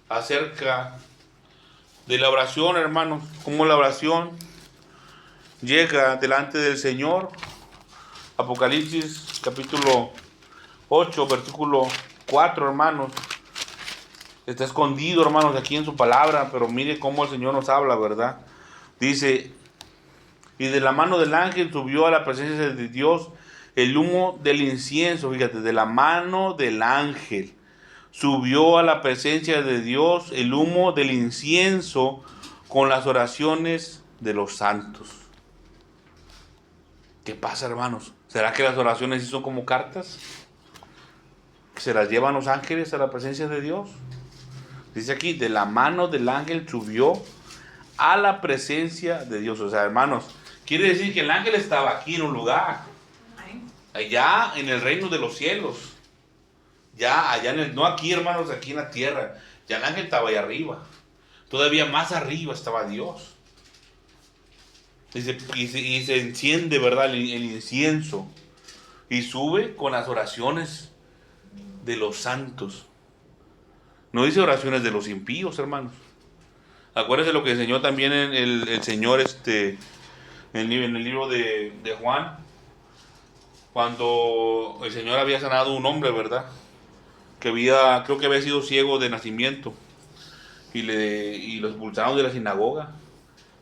acerca de la oración, hermanos. Cómo la oración llega delante del Señor. Apocalipsis, capítulo 8, versículo 4, hermanos. Está escondido, hermanos, aquí en su palabra, pero mire cómo el Señor nos habla, ¿verdad? Dice, y de la mano del ángel subió a la presencia de Dios el humo del incienso. Fíjate, de la mano del ángel subió a la presencia de Dios el humo del incienso con las oraciones de los santos. ¿Qué pasa, hermanos? ¿Será que las oraciones sí son como cartas? ¿Se las llevan los ángeles a la presencia de Dios? Dice aquí, de la mano del ángel subió a la presencia de Dios. O sea, hermanos, quiere decir que el ángel estaba aquí en un lugar. Allá en el reino de los cielos. Ya allá no aquí, hermanos, aquí en la tierra. Ya el ángel estaba allá arriba. Todavía más arriba estaba Dios. Y se enciende, ¿verdad? El incienso. Y sube con las oraciones de los santos. No dice oraciones de los impíos, hermanos. Acuérdense lo que enseñó también el Señor en el libro de Juan. Cuando el Señor había sanado a un hombre, ¿verdad? Creo que había sido ciego de nacimiento. Y lo expulsaron de la sinagoga.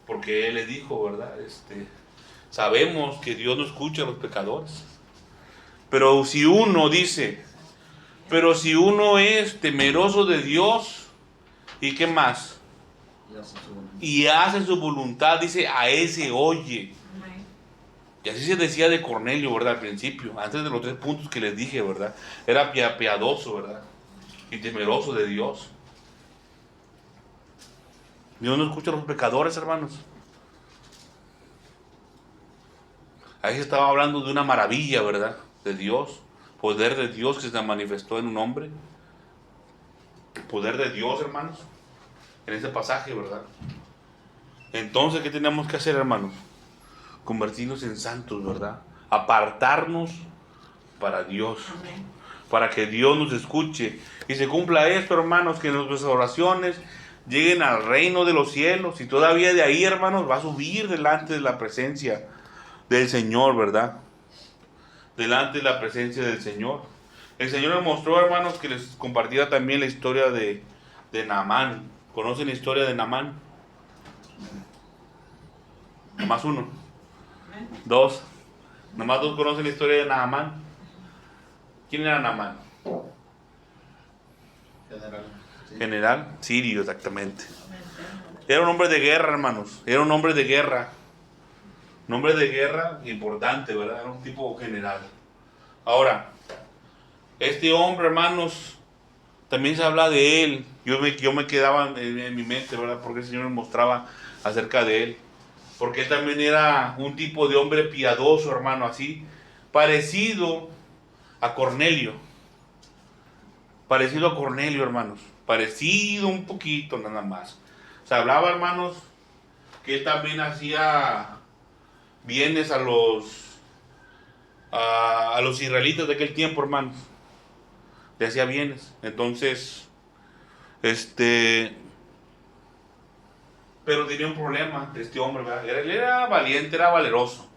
Porque Él les dijo, ¿verdad? Sabemos que Dios no escucha a los pecadores. Pero si uno es temeroso de Dios, ¿y qué más? Y hace su voluntad, dice, a ese oye. Y así se decía de Cornelio, ¿verdad? Al principio, antes de los 3 puntos que les dije, ¿verdad? Era piadoso, ¿verdad? Y temeroso de Dios. Dios no escucha a los pecadores, hermanos. Ahí se estaba hablando de una maravilla, ¿verdad? De Dios. Poder de Dios que se manifestó en un hombre. Poder de Dios, hermanos. En ese pasaje, ¿verdad? Entonces, ¿qué tenemos que hacer, hermanos? Convertirnos en santos, ¿verdad? Apartarnos para Dios. Amén. Para que Dios nos escuche. Y se cumpla esto, hermanos, que nuestras oraciones lleguen al reino de los cielos. Y todavía de ahí, hermanos, va a subir delante de la presencia. del Señor, ¿verdad? Delante de la presencia del Señor. El Señor me mostró, hermanos, que les compartiera también la historia de Naamán. ¿Conocen la historia de Naamán? Nomás uno. Dos. Nomás dos conocen la historia de Naamán. ¿Quién era Naamán? General. Sí. General sirio, exactamente. Era un hombre de guerra, hermanos. Era un hombre de guerra. Un hombre de guerra importante, ¿verdad? Era un tipo general. Ahora, este hombre, hermanos, también se habla de él. Yo me quedaba en mi mente, ¿verdad? Porque el Señor me mostraba acerca de él. Porque él también era un tipo de hombre piadoso, hermano, así. Parecido a Cornelio. Parecido a Cornelio, hermanos. Parecido un poquito, nada más. Se hablaba, hermanos, que él también hacía bienes a los israelitas de aquel tiempo, hermanos. Le hacía bienes. Entonces, pero tenía un problema de este hombre, ¿verdad? Él era valiente, era valeroso,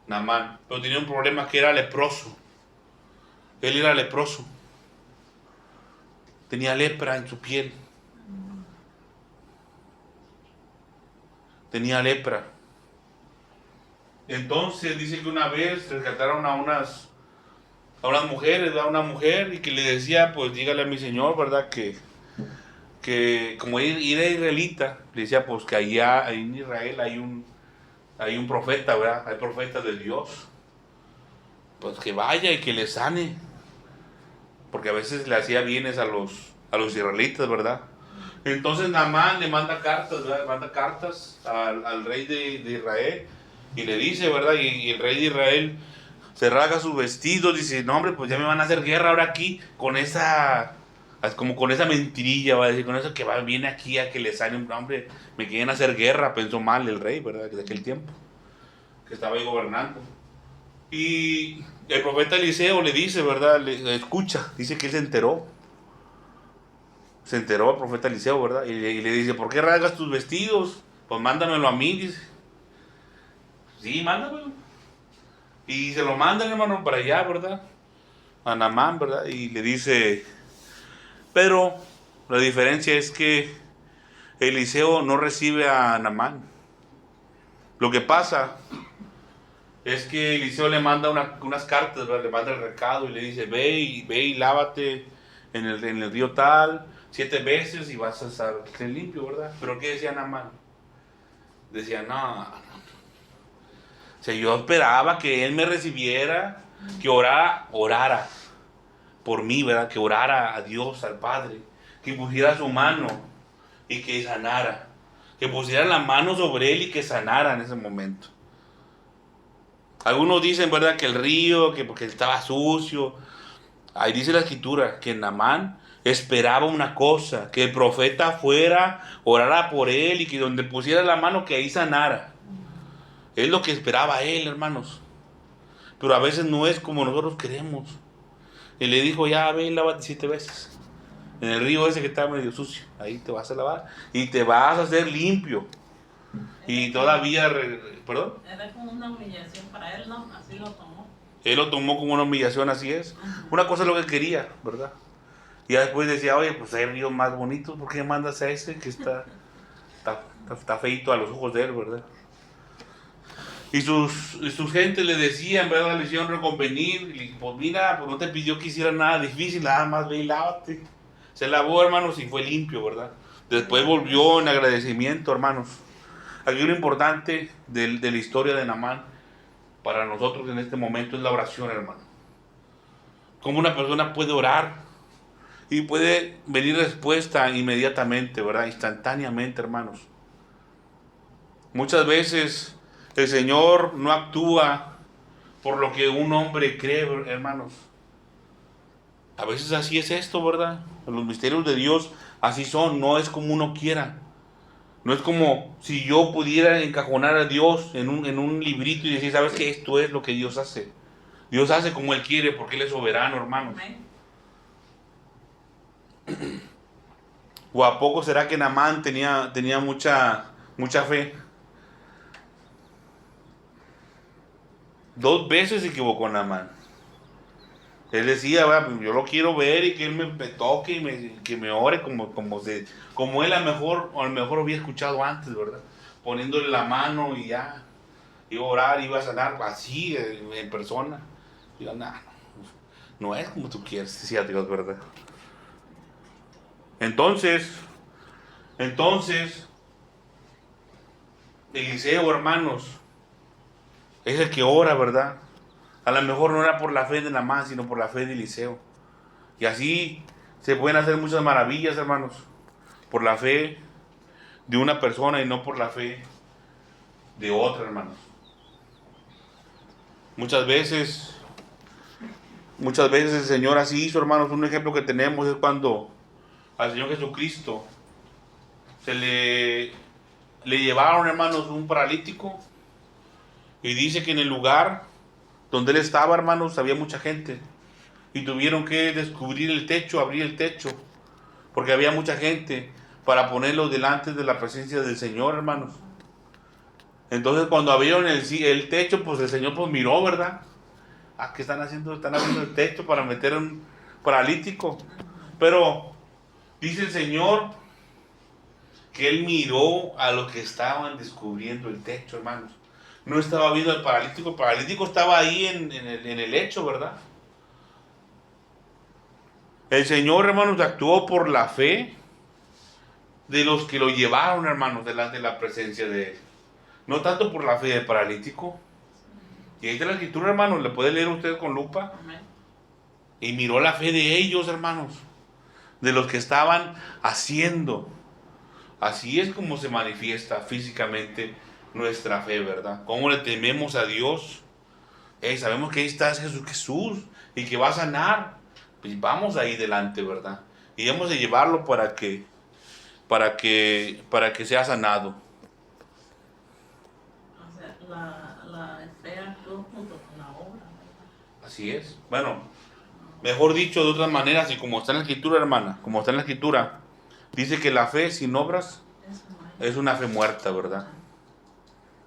Naamán, pero tenía un problema, que era leproso. Él era leproso. Tenía lepra en su piel. Tenía lepra. Entonces dice que una vez rescataron a unas mujeres, a una mujer, y que le decía, pues dígale a mi señor, ¿verdad? Que como era israelita, le decía, pues que allá en Israel hay un profeta, ¿verdad? Hay profetas de Dios. Pues que vaya y que le sane. Porque a veces le hacía bienes a los israelitas, ¿verdad? Entonces Naamán le manda cartas, ¿verdad? Le manda cartas al rey de Israel y le dice, ¿verdad? Y el rey de Israel se rasga sus vestidos, dice, no hombre, pues ya me van a hacer guerra ahora aquí con esa, como con esa mentirilla, va a decir, con eso que viene aquí a que le sane un hombre, me quieren hacer guerra, pensó mal el rey, ¿verdad? De aquel tiempo, que estaba ahí gobernando. Y el profeta Eliseo le dice, ¿verdad? Le escucha, dice que él se enteró el profeta Eliseo, ¿verdad? Y le dice, ¿por qué rasgas tus vestidos? Pues mándamelo a mí, dice. Sí, mándamelo. Y se lo mandan, hermano, para allá, ¿verdad? A Naamán, ¿verdad? Y le dice, pero la diferencia es que Eliseo no recibe a Naamán. Lo que pasa es que Eliseo le manda unas cartas, ¿verdad? Le manda el recado y le dice, ve y lávate en el río tal 7 veces y vas a estar limpio, ¿verdad? Pero ¿qué decía Naamán? Decía, no. O sea, yo esperaba que él me recibiera, que orara por mí, ¿verdad? Que orara a Dios, al Padre, que pusiera su mano y que sanara, que pusiera la mano sobre él y que sanara en ese momento. Algunos dicen, ¿verdad?, que el río, que porque estaba sucio. Ahí dice la escritura que Naamán esperaba una cosa, que el profeta fuera, orara por él y que donde pusiera la mano que ahí sanara. Es lo que esperaba él, hermanos. Pero a veces no es como nosotros queremos. Y le dijo, ya ve y lávate 7 veces. En el río ese que está medio sucio. Ahí te vas a lavar y te vas a hacer limpio. Y todavía, perdón. Era como una humillación para él, ¿no? Así lo tomó. Él lo tomó como una humillación, así es. Una cosa es lo que quería, ¿verdad? Y después decía, oye, pues hay ríos más bonitos, ¿por qué mandas a ese que está feito a los ojos de él, ¿verdad? Y sus gentes le decían, ¿verdad? Le hicieron reconvenir. Y pues mira, pues no te pidió que hiciera nada difícil, nada más ve y lávate. Se lavó, hermanos, y fue limpio, ¿verdad? Después volvió en agradecimiento, hermanos. Aquí lo importante de la historia de Naamán para nosotros en este momento es la oración, hermano. Cómo una persona puede orar y puede venir respuesta inmediatamente, ¿verdad? Instantáneamente, hermanos. Muchas veces el Señor no actúa por lo que un hombre cree, hermanos. A veces así es esto, ¿verdad? Los misterios de Dios así son, no es como uno quiera. No es como si yo pudiera encajonar a Dios en un librito y decir, ¿sabes qué? Esto es lo que Dios hace. Dios hace como Él quiere porque Él es soberano, hermanos. ¿O a poco será que Naamán tenía mucha fe? 2 veces se equivocó Naamán. Él decía, yo lo quiero ver y que él me toque y que me ore como él a lo mejor había escuchado antes, ¿verdad? Poniéndole la mano y ya, iba a orar, iba a sanar así en persona. Digo, no es como tú quieres, decía Dios, ¿verdad? Entonces, Eliseo, hermanos, es el que ora, ¿verdad? A lo mejor no era por la fe de Naamán, sino por la fe de Eliseo. Y así se pueden hacer muchas maravillas, hermanos, por la fe de una persona y no por la fe de otra, hermanos. Muchas veces el Señor así hizo, hermanos. Un ejemplo que tenemos es cuando al Señor Jesucristo le llevaron, hermanos, un paralítico, y dice que en el lugar donde él estaba, hermanos, había mucha gente, y tuvieron que descubrir el techo, abrir el techo, porque había mucha gente, para ponerlo delante de la presencia del Señor, hermanos. Entonces cuando abrieron el techo, pues el Señor pues miró, ¿verdad? ¿Qué están haciendo? Están abriendo el techo para meter un paralítico. Pero dice el Señor que Él miró a los que estaban descubriendo el techo, hermanos. No estaba viendo al paralítico. El paralítico estaba ahí en el lecho, ¿verdad? El Señor, hermanos, actuó por la fe de los que lo llevaron, hermanos, delante de la presencia de Él. No tanto por la fe del paralítico. Y ahí está la escritura, hermanos, le puede leer usted con lupa. Amén. Y miró la fe de ellos, hermanos, de los que estaban haciendo. Así es como se manifiesta físicamente nuestra fe, ¿verdad? Cómo le tememos a Dios. Sabemos que ahí está Jesús y que va a sanar. Pues vamos ahí delante, ¿verdad? Y hemos de llevarlo para que sea sanado. O sea, la fe actuó junto con la obra, ¿verdad? Así es. Bueno, mejor dicho de otras maneras, y como está en la escritura, hermana, como está en la escritura, dice que la fe sin obras Eso no es una fe muerta, ¿verdad?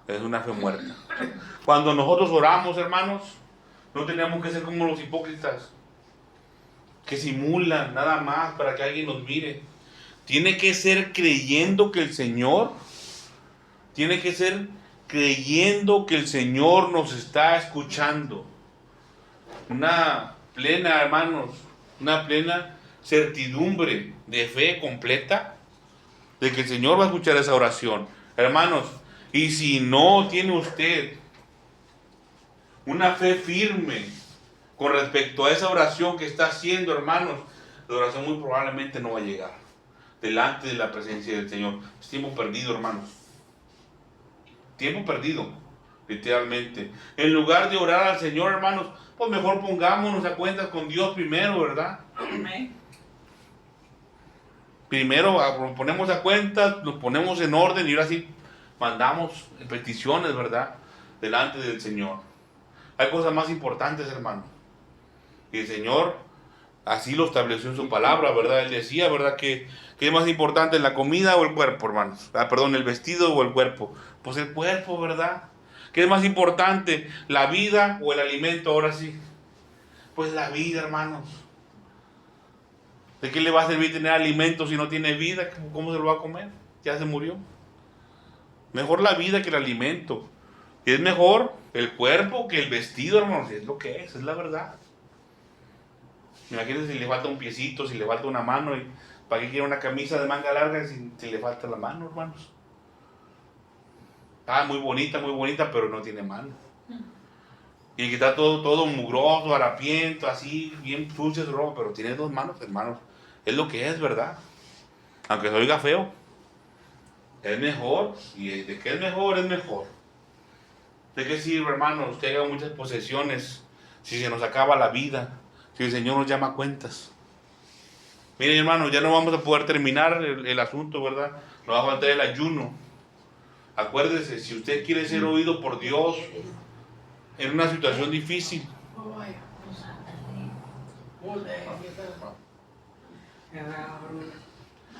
Es una fe muerta. Cuando nosotros oramos, hermanos, no tenemos que ser como los hipócritas, que simulan nada más para que alguien nos mire. Tiene que ser creyendo que el Señor nos está escuchando. Una plena, hermanos, una plena certidumbre de fe completa de que el Señor va a escuchar esa oración. Hermanos, y si no tiene usted una fe firme con respecto a esa oración que está haciendo, hermanos, la oración muy probablemente no va a llegar delante de la presencia del Señor. Es tiempo perdido, hermanos. Tiempo perdido, literalmente. En lugar de orar al Señor, hermanos, pues mejor pongámonos a cuentas con Dios primero, ¿verdad? Amén. Primero nos ponemos a cuentas, nos ponemos en orden y ahora sí mandamos peticiones, ¿verdad? Delante del Señor. Hay cosas más importantes, hermano. Y el Señor así lo estableció en su palabra, ¿verdad? Él decía, ¿verdad? ¿Qué es más importante, la comida o el cuerpo, hermanos? Perdón, el vestido o el cuerpo. Pues el cuerpo, ¿verdad? ¿Qué es más importante, la vida o el alimento? Ahora sí. Pues la vida, hermanos. ¿De qué le va a servir tener alimento si no tiene vida? ¿Cómo se lo va a comer? Ya se murió. Mejor la vida que el alimento. Y es mejor el cuerpo que el vestido, hermanos. Es lo que es la verdad. Imagínense si le falta un piecito, si le falta una mano. Y ¿para qué quiere una camisa de manga larga si le falta la mano, hermanos? Muy bonita, pero no tiene mano. Y que está todo mugroso, harapiento, así, bien sucio, rojo, pero tiene 2 manos, hermanos. Es lo que es, ¿verdad? Aunque se oiga feo. Es mejor. ¿Y de qué es mejor? Es mejor. ¿De qué sirve, hermano? Usted haga muchas posesiones si se nos acaba la vida, si el Señor nos llama a cuentas. Miren, hermano, ya no vamos a poder terminar el asunto, ¿verdad? Nos va a faltar el ayuno. Acuérdese, si usted quiere ser oído por Dios en una situación difícil,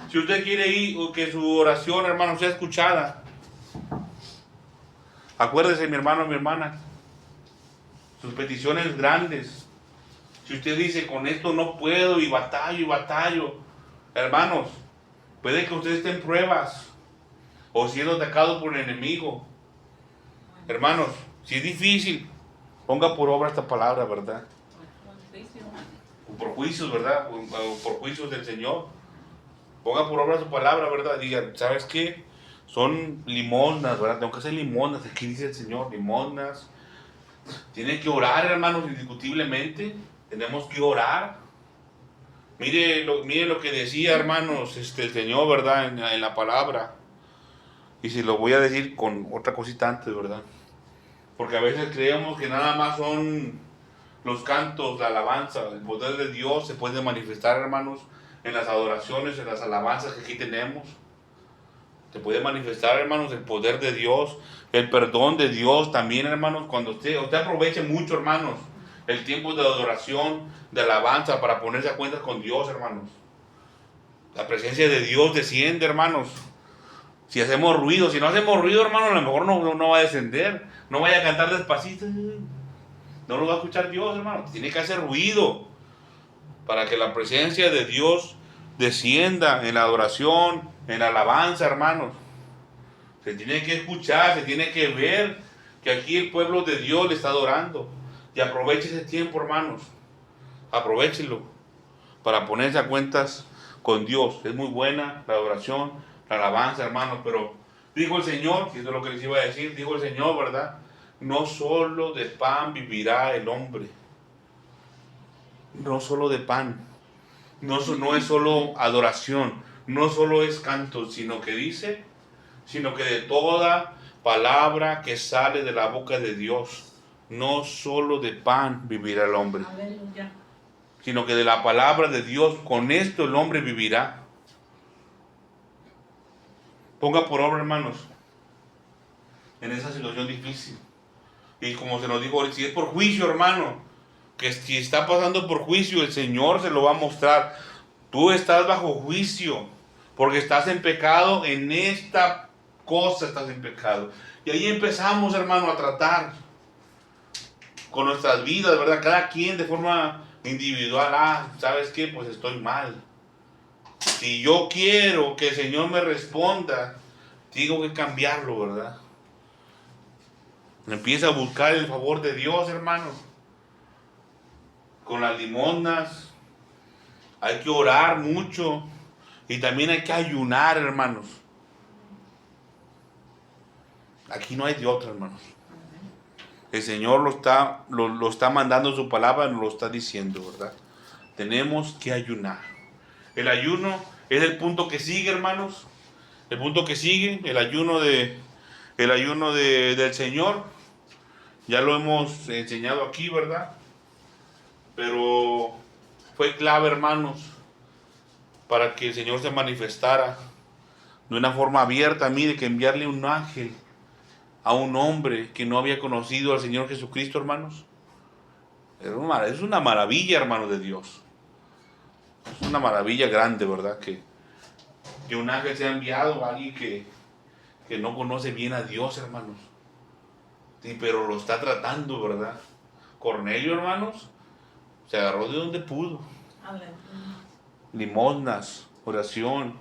si usted quiere ir o que su oración, hermano, sea escuchada, acuérdese, mi hermano, mi hermana, sus peticiones grandes. Si usted dice, con esto no puedo y batallo, hermanos, puede que usted esté en pruebas o siendo atacado por el enemigo. Hermanos, si es difícil, ponga por obra esta palabra, ¿verdad? O por juicios, ¿verdad? O por juicios del Señor. Ponga por obra su palabra, ¿verdad? Diga, ¿sabes qué? Son limosnas, ¿verdad? Tengo que hacer limosnas, aquí dice el Señor, limosnas. Tienen que orar, hermanos, indiscutiblemente. Tenemos que orar. Mire lo que decía, hermanos, el Señor, ¿verdad? En la palabra. Y si lo voy a decir con otra cosita antes, ¿verdad? Porque a veces creemos que nada más son los cantos, la alabanza, el poder de Dios se puede manifestar, hermanos, en las adoraciones, en las alabanzas que aquí tenemos. Se puede manifestar, hermanos, el poder de Dios, el perdón de Dios también, hermanos. Cuando usted aproveche mucho, hermanos, el tiempo de adoración, de alabanza, para ponerse a cuentas con Dios, hermanos. La presencia de Dios desciende, hermanos. Si hacemos ruido, si no hacemos ruido, hermanos, a lo mejor no va a descender. No vaya a cantar despacito. No lo va a escuchar Dios, hermano. Tiene que hacer ruido para que la presencia de Dios descienda en la adoración, en la alabanza, hermanos. Se tiene que escuchar, se tiene que ver que aquí el pueblo de Dios le está adorando. Y aproveche ese tiempo, hermanos. Aprovechelo para ponerse a cuentas con Dios. Es muy buena la adoración, la alabanza, hermanos, pero dijo el Señor, y eso es lo que les iba a decir, dijo el Señor, ¿verdad? No solo de pan vivirá el hombre. No solo de pan. No es solo adoración. No solo es canto, sino que dice, sino que de toda palabra que sale de la boca de Dios. No solo de pan vivirá el hombre. Aleluya. Sino que de la palabra de Dios, con esto el hombre vivirá. Ponga por obra, hermanos, en esa situación difícil. Y como se nos dijo, si es por juicio, hermano, que si está pasando por juicio, el Señor se lo va a mostrar. Tú estás bajo juicio, porque estás en pecado, en esta cosa estás en pecado. Y ahí empezamos, hermano, a tratar con nuestras vidas, ¿verdad? Cada quien de forma individual. ¿Sabes qué? Pues estoy mal. Si yo quiero que el Señor me responda, tengo que cambiarlo, ¿verdad? Empieza a buscar el favor de Dios, hermano. Con las limosnas. Hay que orar mucho. Y también hay que ayunar, hermanos. Aquí no hay de otra, hermanos. El Señor lo está mandando su palabra, nos lo está diciendo, ¿verdad? Tenemos que ayunar. El ayuno es el punto que sigue, hermanos. El punto que sigue, el ayuno del Señor. Ya lo hemos enseñado aquí, ¿verdad? Pero fue clave, hermanos, para que el Señor se manifestara de una forma abierta. Mire, que enviarle un ángel a un hombre que no había conocido al Señor Jesucristo, hermanos. Es una maravilla, hermanos de Dios. Es una maravilla grande, ¿verdad? Que un ángel sea enviado a alguien que no conoce bien a Dios, hermanos. Sí, pero lo está tratando, ¿verdad? Cornelio, hermanos, se agarró de donde pudo. Aleluya. Limosnas, oración,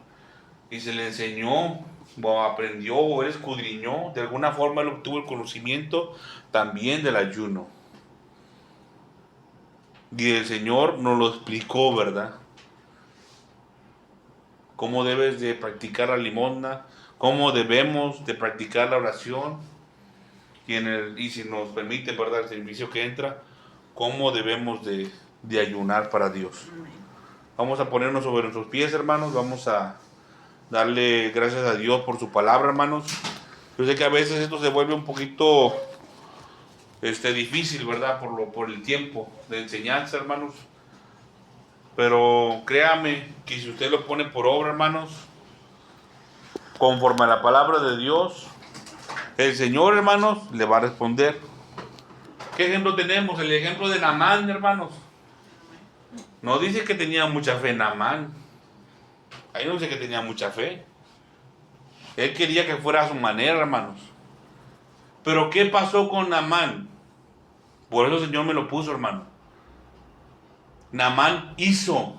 y se le enseñó, o aprendió, o él escudriñó. De alguna forma él obtuvo el conocimiento también del ayuno. Y el Señor nos lo explicó, ¿verdad? Cómo debes de practicar la limosna, cómo debemos de practicar la oración. Y si nos permite, ¿verdad?, el servicio que entra, cómo debemos de ayunar para Dios. Vamos a ponernos sobre nuestros pies, hermanos. Vamos a darle gracias a Dios por su palabra, hermanos. Yo sé que a veces esto se vuelve un poquito difícil, ¿verdad?, por el tiempo de enseñanza, hermanos. Pero créame que si usted lo pone por obra, hermanos, conforme a la palabra de Dios, el Señor, hermanos, le va a responder. ¿Qué ejemplo tenemos? El ejemplo de Naamán, hermanos. No dice que tenía mucha fe Naamán. Ahí no dice que tenía mucha fe. Él quería que fuera a su manera, hermanos. Pero ¿qué pasó con Naamán? Por eso el Señor me lo puso, hermano. Naamán hizo.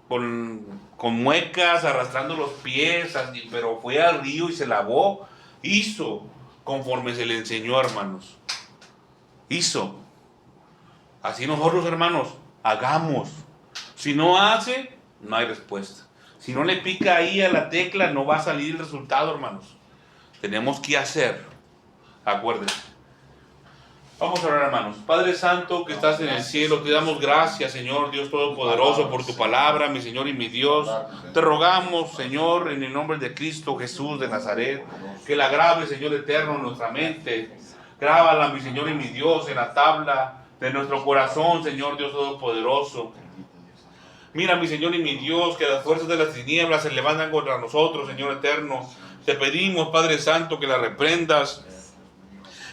Con muecas, arrastrando los pies, pero fue al río y se lavó. Hizo conforme se le enseñó, hermanos. Hizo. Así nosotros, hermanos, hagamos. Si no hace, no hay respuesta. Si no le pica ahí a la tecla, no va a salir el resultado, hermanos. Tenemos que hacer. Acuérdense. Vamos a orar, hermanos. Padre Santo que estás en el cielo, te damos gracias, Señor Dios Todopoderoso, por tu palabra, mi Señor y mi Dios. Te rogamos, Señor, en el nombre de Cristo Jesús de Nazaret, que la grabe, Señor eterno, en nuestra mente. Grábala, mi Señor y mi Dios, en la tabla de nuestro corazón, Señor Dios Todopoderoso. Mira, mi Señor y mi Dios, que las fuerzas de las tinieblas se levantan contra nosotros, Señor eterno. Te pedimos, Padre Santo, que la reprendas.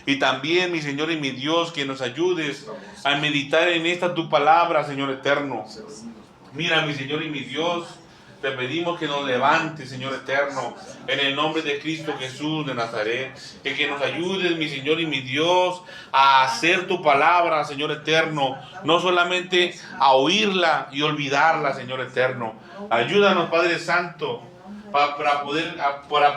Y también, mi Señor y mi Dios, que nos ayudes a meditar en esta tu palabra, Señor eterno. Mira, mi Señor y mi Dios, te pedimos que nos levantes, Señor eterno, en el nombre de Cristo Jesús de Nazaret. Que nos ayudes, mi Señor y mi Dios, a hacer tu palabra, Señor eterno. No solamente a oírla y olvidarla, Señor eterno. Ayúdanos, Padre Santo, para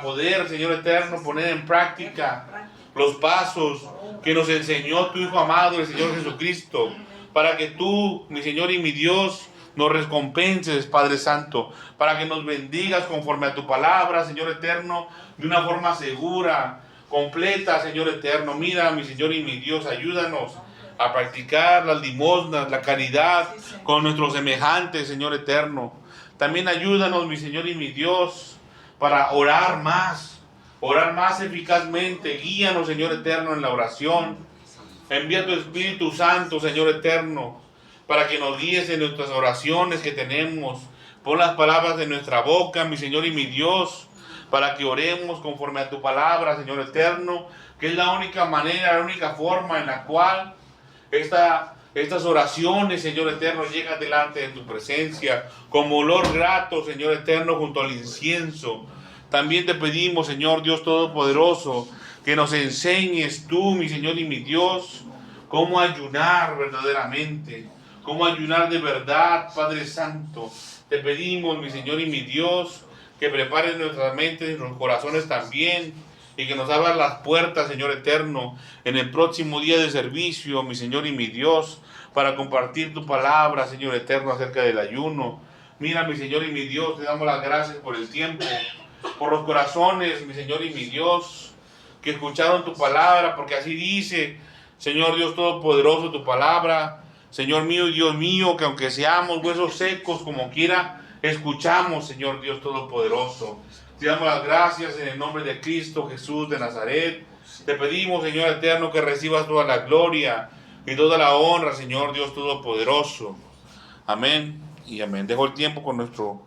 poder, Señor eterno, poner en práctica los pasos que nos enseñó tu Hijo amado, el Señor Jesucristo, para que tú, mi Señor y mi Dios, nos recompenses, Padre Santo, para que nos bendigas conforme a tu palabra, Señor eterno, de una forma segura, completa, Señor eterno. Mira, mi Señor y mi Dios, ayúdanos a practicar las limosnas, la caridad con nuestros semejantes, Señor eterno. También ayúdanos, mi Señor y mi Dios, para orar más eficazmente. Guíanos, Señor eterno, en la oración. Envía tu Espíritu Santo, Señor eterno, para que nos guíes en nuestras oraciones que tenemos. Pon las palabras de nuestra boca, mi Señor y mi Dios, para que oremos conforme a tu palabra, Señor eterno, que es la única manera, la única forma en la cual estas oraciones, Señor eterno, llegan delante de tu presencia como olor grato, Señor eterno, junto al incienso. También te pedimos, Señor Dios Todopoderoso, que nos enseñes tú, mi Señor y mi Dios, cómo ayunar verdaderamente, cómo ayunar de verdad, Padre Santo. Te pedimos, mi Señor y mi Dios, que prepares nuestras mentes y nuestros corazones también, y que nos abras las puertas, Señor eterno, en el próximo día de servicio, mi Señor y mi Dios, para compartir tu palabra, Señor eterno, acerca del ayuno. Mira, mi Señor y mi Dios, te damos las gracias por el tiempo, por los corazones, mi Señor y mi Dios, que escucharon tu palabra, porque así dice, Señor Dios Todopoderoso, tu palabra. Señor mío y Dios mío, que aunque seamos huesos secos como quiera, escuchamos, Señor Dios Todopoderoso. Te damos las gracias en el nombre de Cristo Jesús de Nazaret. Te pedimos, Señor eterno, que recibas toda la gloria y toda la honra, Señor Dios Todopoderoso. Amén y amén. Dejo el tiempo con nuestro